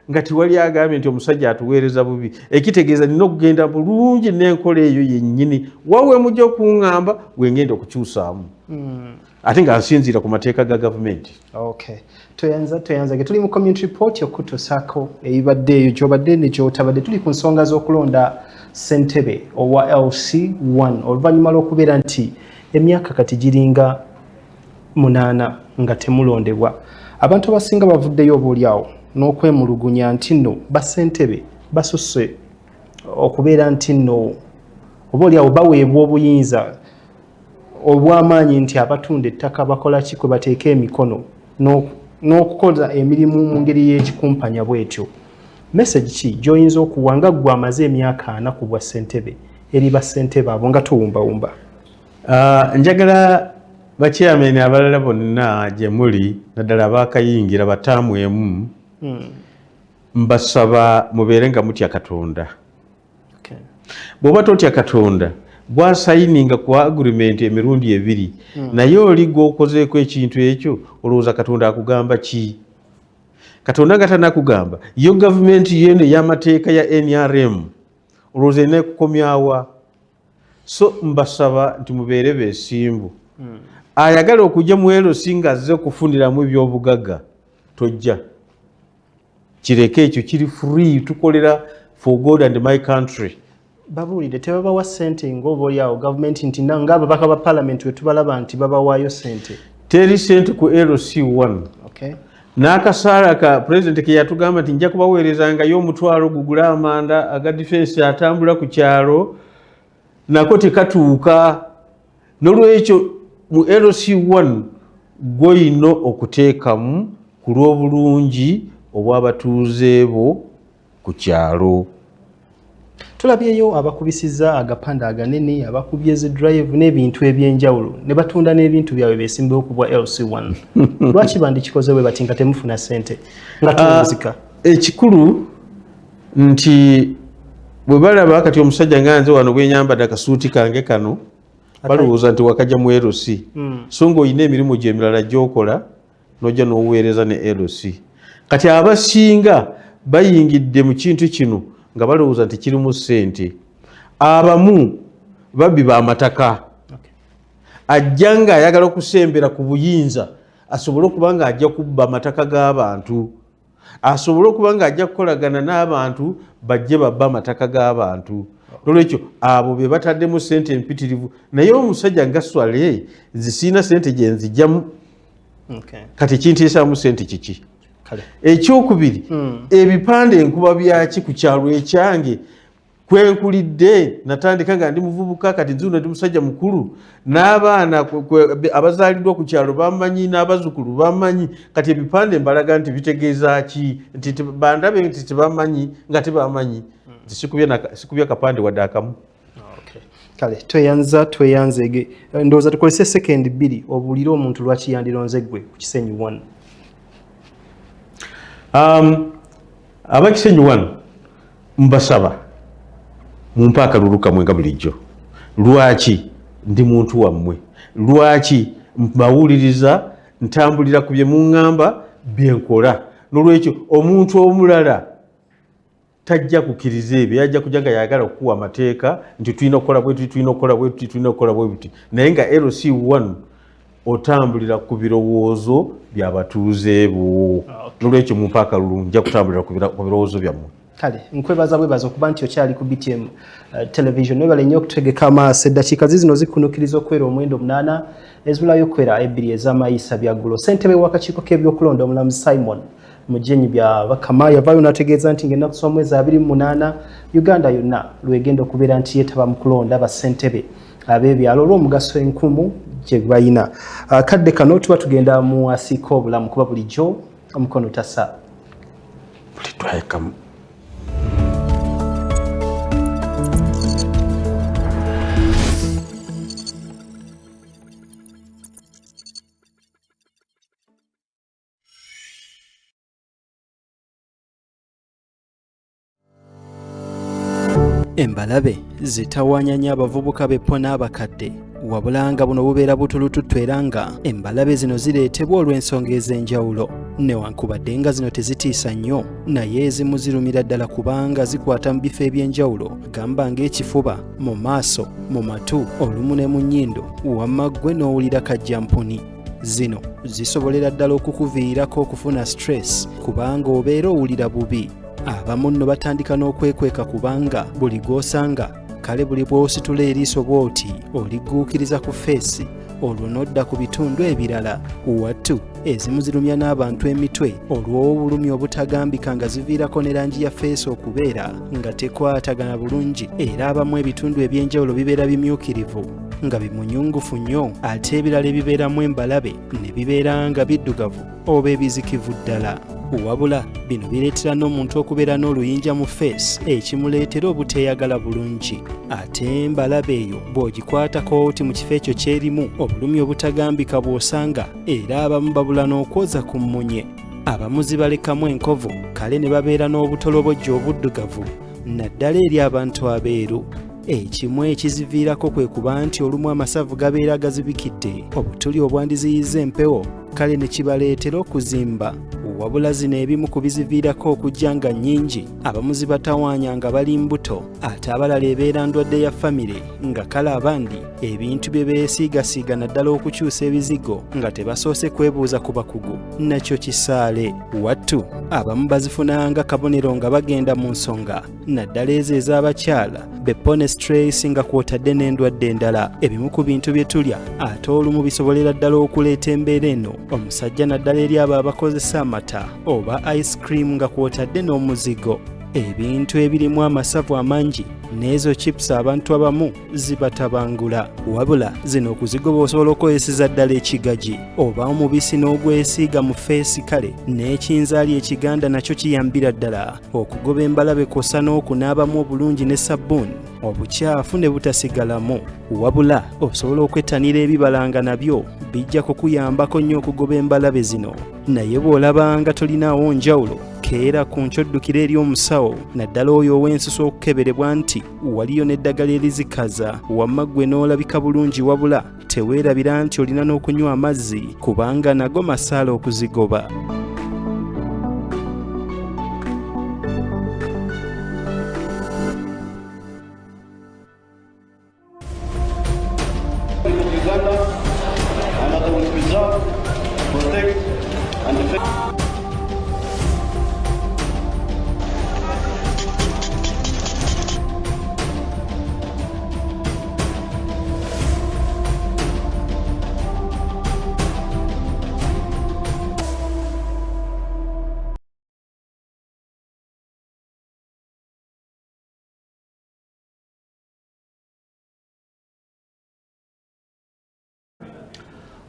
nga tiwali agambye nti omusajja atuweereza bubi, ekitegeeza nina okugenda bulungi n'enkola eyo yennyini, wawe mujja okuŋŋamba bwe ngenda okukyusaamu, ate nga nsinziira ku mateeka ga gavumenti. Toyanza ge tuli mu community report okutusaako ebibadde eyo gy'obadde ne gy'otabadde. Tuli ku nsonga z'okulonda ssentebe owa LC1 oluvannyuma lw'okubeera nti emyaka kati giringa 8 nga temulondebwa. Abantu abasinga bavuddeyo oboolyawo n'okwemulugunya nti nno bassentebe basusse okubeera nti nno oboolyawo baweebwa obuyinza obw'amaanyi nti abatunda ettaka bakola ki kwe bateeka emikono n'okukola emirimu mu ngeri y'ekikumpanya bw'etyo. Message ki gy'oyinza okuwa nga ggwe amaze emyaka 4 ku bwa ssentebe eri bassentebe abo nga tuwumbawumba? Njagala bakyameni abalala bonna gye muli naddala abaakayingira bataamu emu, mbasaba mubeere nga mutya Katonda. Bw'oba totya Katonda gwasayininga ku agreement emirundi ebiri naye oli gwokozeeko ekintu ekyo olowooza Katonda akugamba ki? Katonda gatanakugamba yo gavumenti yeno ey'amateeka ya NRM olowooza erina kukomyawa. So mbasaba nti mubeere beesimbu. Ayagala okujja mu LC ng'azze okufuniramu ebyobugagga tojja. Kireke ekyo kiri free tukolera for God and my country. Babuulire tebabawa ssente ng'oba oli awo gavumenti nti ng'ababaka ba parliament we tubalaba nti babawaayo ssente. Teri ssente ku LC1. Okay. N'akasaala ka president ke yatugamba nti nja kubaweerezangayo omutwalo gugula amanda aga defense atambula ku kyalo nako tekatuuka. N'olwekyo mu LC1 gw'olina okuteekamu ku lw'obulungi obw'abatuuze bo ku kyalo. Tulabyeyo abakubisiza agapanda aganene abakubye zi drive n'ebintu ebyenjawulo ne batunda n'ebintu byabwe beesimbawo ku bwa LC1. Lwaki bandikikoze bwe bati nga temufuna ssente nga tuwuzika? Ekikulu nti bwe balaba kati omusajja nga nze wano bwenyambadde akasuuti kange kano balowooza nti wakajja mu LC. So ng'olina emirimu gyemirala gy'okola n'ojja n'oweereza ne LC. Kati abasinga bayingidde mu kintu kino nga balowooza nti kirimu ssente. Abamu babbi b'amataka. Ajja ng'ayagala okusembera ku buyinza asobole okuba ng'ajja kubba amataka g'abantu. Asobole okuba ng'ajja kukolagana n'abantu bajje babba amataka g'abantu. Olwekyo abo be bataddemu ssente empitirivu naye omusajja nga Swale zisiina ssente gye nzijjamu. Kati kintiisaamu ssente kiki? Ekyokubiri ebipande enkuba byaki ku kyalo ekyange kwenkulidde natandika nga ndi muvubuka kati nzuno ndi musajja mukulu n'abaana abazaaliddwa ku kyalo bamanyi n'abazzukulu bamanyi kati ebipande mbalaga nti bitegeeza ki nti bandabe nti tebamanyi nga tebamanyi sikubye akapande wadde akamu. Kale tweyanzege ndowooza tukozese sekendi 2 obuulire omuntu lwaki yandironze ggwe ku Kisenyi 1. Abakisenyi 1 mbasaba mumpa akalulu kamwe nga bulijjo. Lwaki ndi muntu wammwe? Lwaki mbawuliriza ntambulira ku bye muŋŋamba bye nkola? N'olwekyo omuntu omulala tajja kukkiriza ebyo yajja kujja nga yagala okukuwa amateeka nti tulina okukola bwe tuti tulina okukola bwe tuti tulina okukola bwe buti naye nga LC1 otambulira ku birowoozo by'abatuuze bo. N'olwekyo mumpa akalulu nja kutambulira ku birowoozo byammwe. Kale nkwebaza bwebaza okuba nti okyali ku BTM television nebale nnyo okutegeka amaaso eddakiika zino zikunukiriza okwera omwendo 8 ezibulayo okwera 2 ez'amayisa byaggulo. Ssentebe w'akakiiko k'ebyokulonda omulamuzi Simon Mujenyi bya Bakama yavaayo n'ategeeza nti ng'ennaku z'omwezi 28 Uganda yonna lwegenda okubeera nti yeetaba mu kulonda bassentebe ab'ebyalo olw'omugaso enkumu gye balina. Kadde kano tuba tugenda mu asiika obulamu kuba bulijjo omukono tasa. Buli twayekamu. Embalabe zitawanyanya abavubuka beppo n'abakadde wabula nga buno bubeera butulututtu era nga embalabe zino zireetebwa olw'ensonga ez'enjawulo newankubadde nga zino tezitiisa nnyo naye ezimu zirumira ddala kubanga zikwata mu bifo eby'enjawulo gamba ng'ekifuba mu maaso mu matu olumu ne mu nnyindo wamma ggwe n'owulira kajjampuni. Zino zisobolera ddala okukuviirako okufuna stress kubanga obeera owulira bubi. Abamu nno batandika n'okwekweka kubanga buli gw'osanga kale buli bw'ositula eriiso bw'oti oligguukiriza ku feesi olwo n'odda ku bitundu ebirala. Wattu ezimu zirumya n'abantu emitwe olw'obulumi obutagambika nga ziviirako ne langi ya feesi okubeera nga tekwatagana bulungi era abamu ebitundu eby'enjawulo bibeera bimyukirivu nga bimunyungufu nnyo ate ebirala ebibeeramu embalabe ne bibeera nga biddugavu oba ebizikivu ddala. Wabula bino bireetera n'omuntu okubeera n'oluyinja mu feesi ekimuleetera obuteeyagala bulungi. Ate embalabe eyo bw'ogikwatako oti mu kifo ekyo kyerimu obulumi obutagambika bw'osanga era abamu babula n'okwoza ku mmunye. Abamu zibalekamu enkovu kale ne babeera n'obutolobojjo obuddugavu naddala eri abantu abeeru. ekimu ekiziviirako kwe kuba nti olumu amasavu gabeera gazibikidde obutuli obwandiziyiza empewo kale ne kibaleetera okuzimba wabula zino ebimu ku biziviirako okujja nga nnyingi abamu zibatawaanya nga bali mbuto ate abalala ebeera ndwadde ya famire nga kale abandi ebintu bye beesiigasiiga naddala okukyusa ebizigo nga tebasoose kwebuuza ku bakugu nakyo kisaale wattu abamu bazifunanga kabonero nga bagenda mu nsonga naddala ezo ez'abakyala bepone stress nga kwotadde n'endwadde endala ebimu ku bintu bye tulya ate olumu bisobolera ddala okuleeta embeera eno omusajja naddala eri abo abakozesa amata oba ice cream nga kwotadde n'omuzigo ebintu ebirimu amasavu amangi n'ezo chips abantu abamu zibatabangula wabula zino okuzigoba osobola okukozesa ddala ekigagi oba omubisi n'ogwesiiga mu feesi kale n'ekinzaali ekiganda nakyo kiyambira ddala okugoba embalabe kw'ossa n'okunaabamu obulungi ne sabbuuni obukyafu ne butasigalamu wabula osobola okwettanira ebibala nga nabyo bijja kukuyambako nnyo okugoba embalabe zino naye bw'olabanga tolinaawo njawulo keera ku nky'oddukira eri omusawo naddala oyo ow'ensusu okukeberebwa nti waliyo n'eddagala erizikaza wamma ggwe n'olabika bulungi wabula teweerabira nti olina n'okunywa amazzi kubanga nago masaala okuzigoba.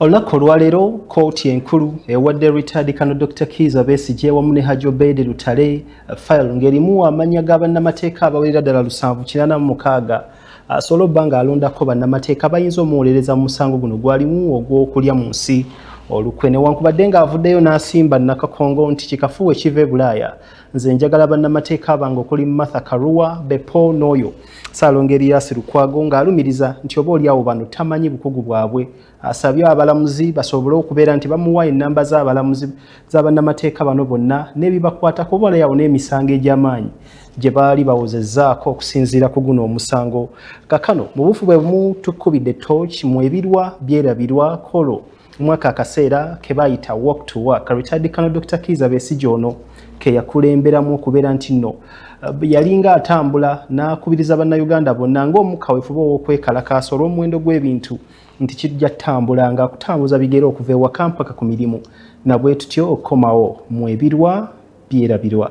Olunaku olwaleero kkooti enkulu ewadde retired Colonel Dr. Kizza Besigye wamu ne Hajji Obeid Lutale file ng'erimu amannya ga bannamateeka abawerera ddala 786 asobola obba ng'alondako bannamateeka bayinza omuwolereza mu musango guno gwalimu ogw'okulya mu nsi olukwe newankubadde ng'avuddeyo n'asimba Nakakongo nti kikafuwe kiva e Bulaaya nze njagala bannamateeka abange okuli Martha Karua Bepo n'oyo Ssaalongo Erias Lukwago ng'alumiriza nti oba oliawo bano tamanyi bukugu bwabwe asabye abalamuzi basobole okubeera nti bamuwa ennamba z'abalamuzi z'abannamateeka bano bonna n'ebibakwatako balayawo n'emisango egy'amaanyi gye baali bawozezzaako okusinziira ku guno omusango kakano mu bufu bwe bumu tukubidde torch mu ebirwa byerabirwa kolo mwaka akaseera ke bayita walk to work retired Colonel Dr. Kizza Besigye ono ke yakulemberamu okubeera nti nno yalinga atambula n'akubiriza bannayuganda bonna ng'omukaweefuba ow'okwekalakaasa olw'omuwendo gw'ebintu nti kijja tambula nga kutambuza bigere okuva ewaka mpaka ku mirimu na bwe tutyo okukomawo mu ebirwa byerabirwa.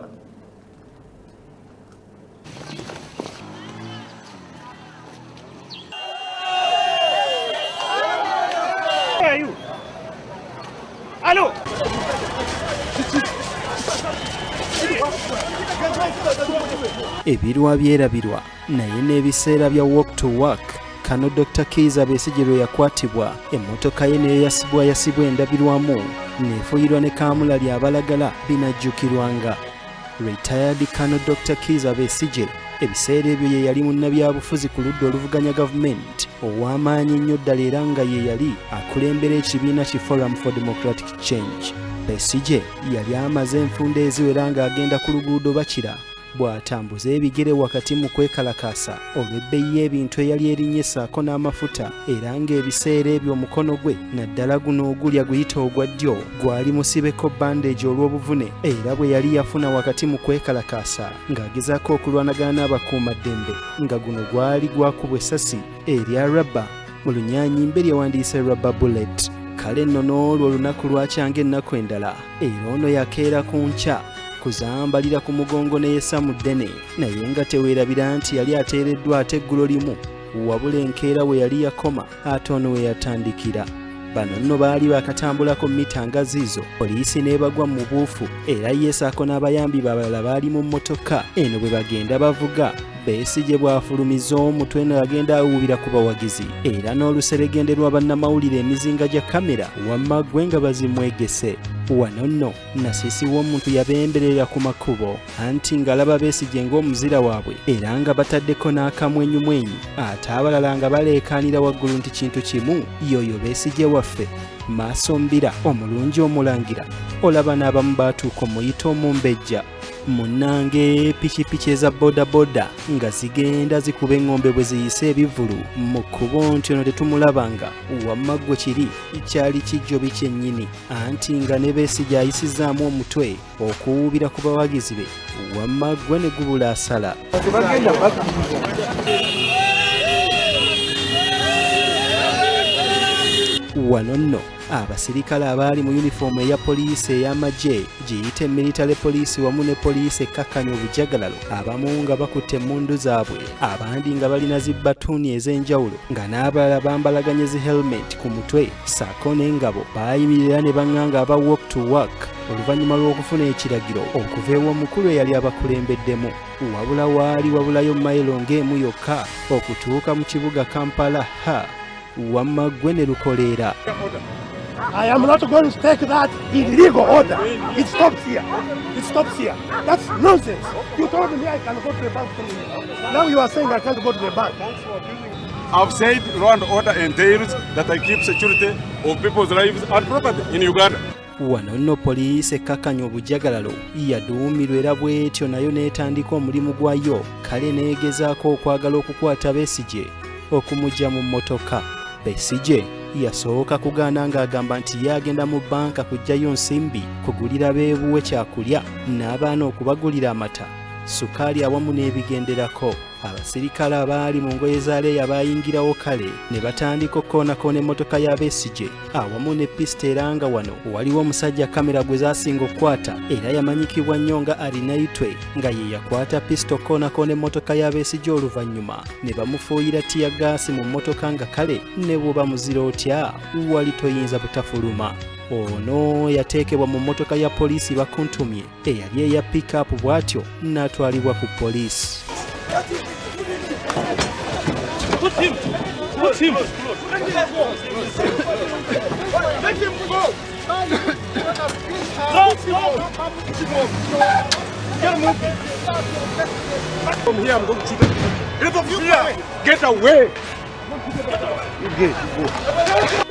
Ebirwa byerabirwa naye n'ebiseera bya walk to work Colonel Dr. Kizza Besigye lwe yakwatibwa emmotoka ye neyo yasibwa endabirwamu neefuyirwa ne kaamula lyabalagala binajjukirwanga retired Colonel Dr. Kizza Besigye ebiseera ebyo ye yali munnabyabufuzi ku ludda oluvuganya gavumenti ow'amaanyi ennyo ddala era nga ye yali akulembera ekibiina ki Forum for Democratic Change. Besigye yali amaze enfunda eziwera ng'agenda ku luguudo bakira bw'atambuza ebigere wakati mu kwekalakaasa olw'ebbeeyi y'ebintu eyali erinnya ssaako n'amafuta era ng'ebiseera ebyo omukono gwe naddala guno ogulya guyita ogwa ddyo gwali musibeko bandage olw'obuvune era bwe yali yafuna wakati mu kwekalakaasa ng'agezaako okulwanagana n'abakuumaddembe nga guno gwali gwakubwa essasi erya rubber mu lunyaanyimbe lyewandiise rubber bullet. Kale nno n'olwo olunaku lwakyanga ennaku endala era ono yakeera ku nkya kuzambalira ku mugongo neyesa mu ddene naye nga teweerabira nti yali ateereddwa ate eggulo limu wabula enkeera we yali yakoma ate ono we yatandikira. Bano nno baali bakatambulako mita nga ziizo poliisi n'ebagwa mu buufu era yesaako n'abayambi balala baali mu mmotoka eno bwe bagenda bavuga Besigye bw'afulumiza omutwe n'agenda awuubira ku bawagizi era n'oluseregende lwa bannamawulire emizinga gya kamera wamma ggwe nga bazimwegese. wano nno Nasisi w'omuntu yabemberera ku makubo anti ng'alaba Besigye ng'omuzira waabwe era nga bataddeko n'akamwenyumwenyu ate abalala nga baleekaanira waggulu nti kintu kimu y'oyo Besigye waffe maaso mbira omulungi omulangira olaba n'abamu baatuuka omuyita omumbejja munnange pikipiki eza bodaboda nga zigenda zikuba eŋŋombe bwe ziyise ebivulu mu kkubo nti ono tetumulabanga wamma ggwe kiri kyali kijjobi kyennyini anti nga ne Besigye ayisizaamu omutwe okuwuubira ku bawagizi be wamma ggwe ne gubula asala. Wano nno abasirikale abaali mu yunifoomu eya poliisi ey'amagye giyite military poliisi wamu ne poliisi ekkakkanya obujagalalo abamu nga bakutte emmundu zaabwe abandi nga balina zibbatuuni ez'enjawulo nga n'abalala bambalaganye zi helmet ku mutwe ssaako n'engabo baayimirira ne baŋŋanga aba walk to work oluvannyuma lw'okufuna ekiragiro okuva ew'omukulu eyali abakulembeddemu wabula waali wabulayo mayiro ng'emu yokka okutuuka mu kibuga Kampala wamma ggwe ne lukoleera. I am not going to take that illegal order. It stops here. It stops here. That's nonsense. You told me I can go to the bank. Now you are saying I can't go to the bank. I've said law and order entails that I keep security of people's lives and property in Uganda. Wano nno poliisi ekkakkanya obujagalalo yaduumirwa era bw'etyo nayo n'etandika omulimu gwayo kale neegezaako okwagala okukwata Besigye okumugya mu mmotoka. Besigye yasooka kugaana ng'agamba nti yagenda mu bbanka kuggyayo nsimbi kugulira beebuwe kyakulya n'abaana okubagulira amata sukaali awamu n'ebigenderako. Abasirikale abaali mu ngoye za leeya baayingirawo kale ne batandika okukoonakoona emmotoka ya Besigye awamu ne pisita era nga wano waliwo omusajja kamera gwe zaasinga okukwata era yamanyikibwa nnyo nga alinaitwe nga ye yakwata pisita okukoonakoona emmotoka ya Besigye oluvannyuma ne bamufuuyira tiyagaasi mu mmotoka nga kale ne bw'oba muzira otya wali toyinza butafuluma. Ono yateekebwa mu mmotoka ya poliisi bakuntumye eyali eya pick-up bw'atyo n'atwalibwa ku poliisi. Put him! Put him! Let him go! From here, I'm going to shoot him. Get off here! Get away!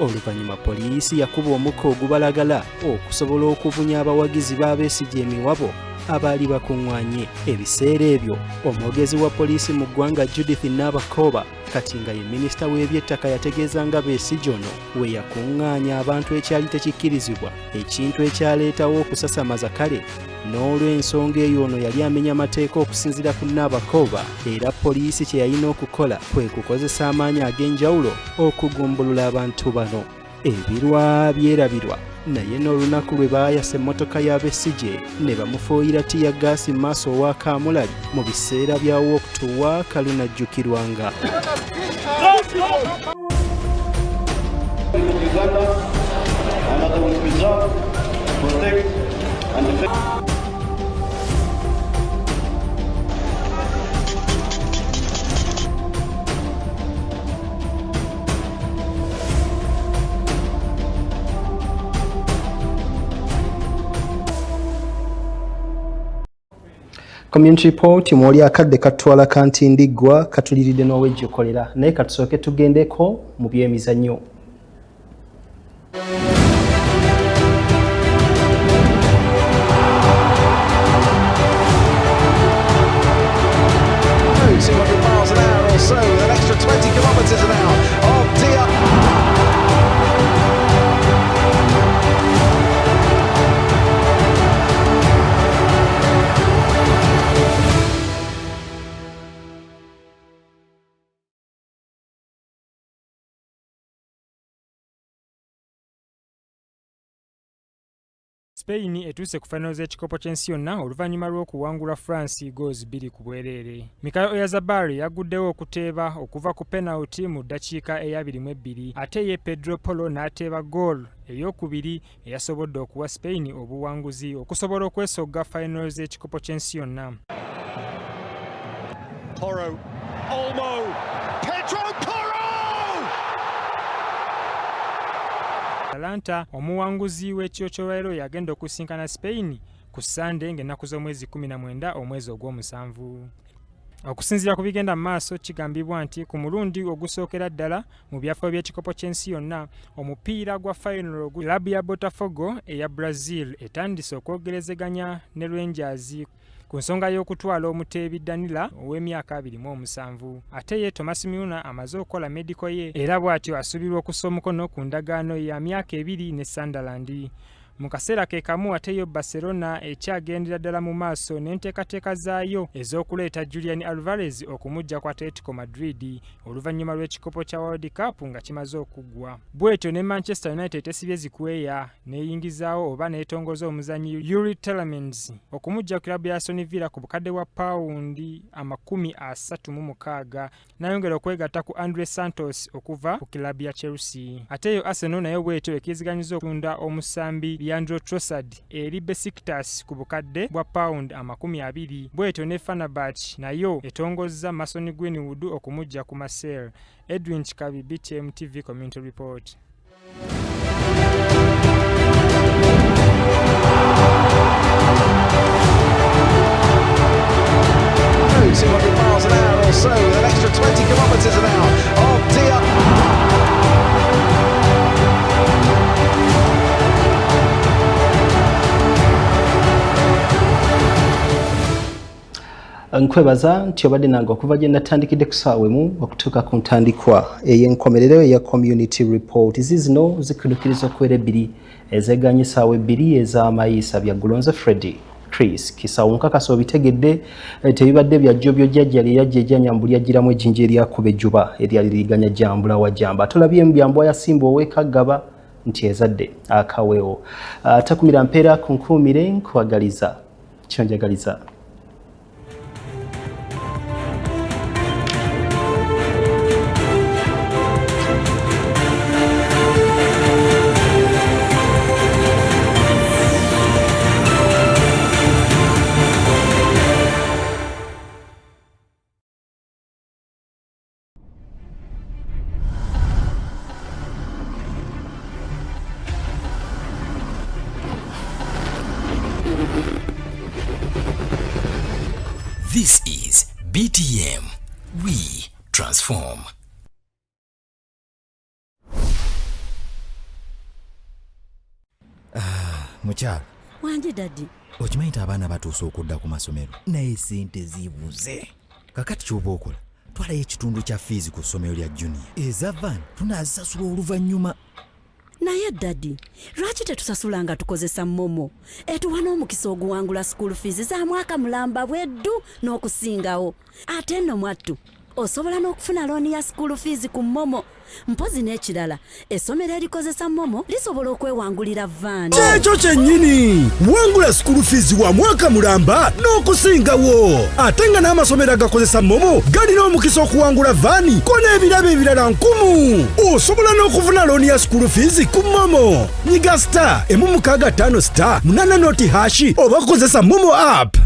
Oluvannyuma poliisi yakuba omukka ogubalagala okusobola okubunya abawagizi ba Besigye emiwabo abaali bakuŋŋwanye. Ebiseera ebyo omwogezi wa poliisi mu ggwanga Judith Nabakooba kati nga ye minisita w'ebyettaka yategeeza nga Besigye ono we yakuŋŋaanya abantu ekyali tekikkirizibwa ekintu ekyaleetawo okusasamaza kale n'olw'ensonga eyo ono yali amenya amateeka okusinziira ku Nabakooba era poliisi kye yalina okukola kwe kukozesa amaanyi ag'enjawulo okugumbulula abantu bano. Ebirwa byerabirwa naye n'olunaku lwe baayasa emmotoka ya Besigye ne bamufuuyira tiyagaasi mu maaso wa Kamulali mu biseera bya walk to work lunajjukirwanga. Community report mwoli akadde katwala kanti ndiggwa katuliridde n'owejjokolera naye katusooke tugendeko mu byemizannyo. Spain etuuse ku finals z'ekikopo ky'ensi yonna oluvannyuma lw'okuwangula France goals 2 ku bwereere. Mikael Oyarzabal yaguddewo okuteeba okuva ku penalty mu ddakiika eya 22 ate ye Pedro Porro n'ateeba goal ey'okubiri eyasobodde okuwa Spain obuwanguzi okusobola okwesogga finals z'ekikopo ky'ensi yonna. Porro, Olmo, Pedro Porro! Atlanta omuwanguzi w'ekyokyo yagenda okusinkana Spain ku Sunday ng'ennaku z'omwezi 19 omwezi ogw'omusanvu. Okusinziira ku bigenda mu maaso kigambibwa nti ku mulundi ogusookera ddala mu byafaayo by'ekikopo ky'ensi yonna omupiira gwa final club ya Botafogo eya Brazil etandise okwogerezeganya ne Rangers ku nsonga y'okutwala omuteebi Danila ow'emyaka 27. Ate ye Thomas Müller amaze okukola medical ye era bw'atyo asuubirwa okussa omukono ku ndagaano ya myaka 2 ne Sunderland. Mu kaseera ke kamu ate yo Barcelona ekyagendera ddala mu maaso n'enteekateeka zaayo ez'okuleeta Julian Alvarez okumujja ku Atletico Madrid oluvannyuma lw'ekikopo kya World Cup nga kimaze okuggwa. Bw'etyo ne Manchester United tesibye zikweya n'eyingizaawo oba n'etongoza omuzannyi Yuri Tielemans okumujja ku kilabu ya Aston Villa ku bukadde bwa pawundi 36 n'ayongera okwegatta ku Andre Santos okuva ku kilabu ya Chelsea. Ate yo Arsenal nayo bw'etyo ekkiriziganyizza okutunda omusambi Leandro Trossard eri Besiktas ku bukadde bwa pound 20. Bw'etyo ne Fenerbahce nayo etongozza Mason Greenwood okumujja ku Marseille. Edwin Chikabi, BTM TV Community Report. 200 miles an hour or so, with an extra 20 kilometres an hour of Dia. Nkwebaza nti obadde nange okuva gye natandikidde ku ssaawa emu okutuuka ku ntandikwa ey'enkomerero eya community report. Zino zikuddukiriza okubeera ebbiri ezeganye essaawa ebbiri ez'amayiisa bya Gulonze Freddy Chris Kisawo nkakasa obitegedde tebibadde byajjo byojjajja lyeyajja ejjanyambuli yagiramu ejjinja eryakuba ejjuba eryali liganya jambula wa jamba atolabye mbyambwa yasimba ow'ekagaba nti ezadde akaweewo takumira mpeera ku nkuumire nkwagaliza kyonjagaliza. This is BTM. We transform. Mukyala. Wanje dadi. Okimanyi nti abaana batuuse okudda ku masomero naye ssente zibuze. Kakati ky'oba okola twalayo ekitundu kya fiizi ku ssomero lya junior. Eza van tunaazisasula oluvannyuma. Naye dadi, lwaki tetusasula nga tukozesa momo? Etuwa n'omukisa oguwangula school fees za mwaka mulamba bweddu n'okusingawo. Ate nno mwattu osobola n'okufuna looni ya school fees ku momo. Mpozi n'ekirala essomero erikozesa momo lisobola okwewangulira vaani. Kyekyo kyennyini wangula school fees wa mwaka mulamba n'okusingawo. Ate nga n'amasomero agakozesa momo galina omukisa okuwangula vaani ko n'ebirabo ebirala 1000. Osobola n'okufuna looni ya school fees ku momo. Nyiga star *165 star 8 noti hashi oba kozesa momo app.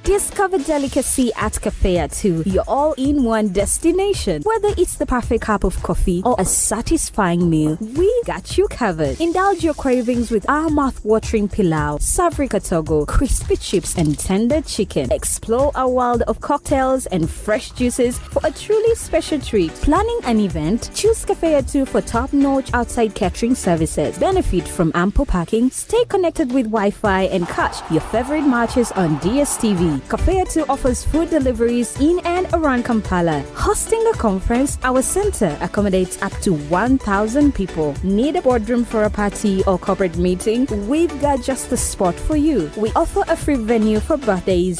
Discover delicacy at Cafe 2, your all-in-one destination. Whether it's the perfect cup of coffee or a satisfying meal, we got you covered. Indulge your cravings with our mouth-watering pilau, savory katogo, crispy chips, and tender chicken. Explore a world of cocktails and fresh juices for a truly special treat. Planning an event? Choose Cafe 2 for top-notch outside catering services. Benefit from ample parking. Stay connected with Wi-Fi and catch your favorite matches on DSTV. Cafe 2 offers food deliveries in and around Kampala. Hosting a conference, our center accommodates up to 1,000 people. Need a boardroom for a party or corporate meeting? We've got just the spot for you. We offer a free venue for birthdays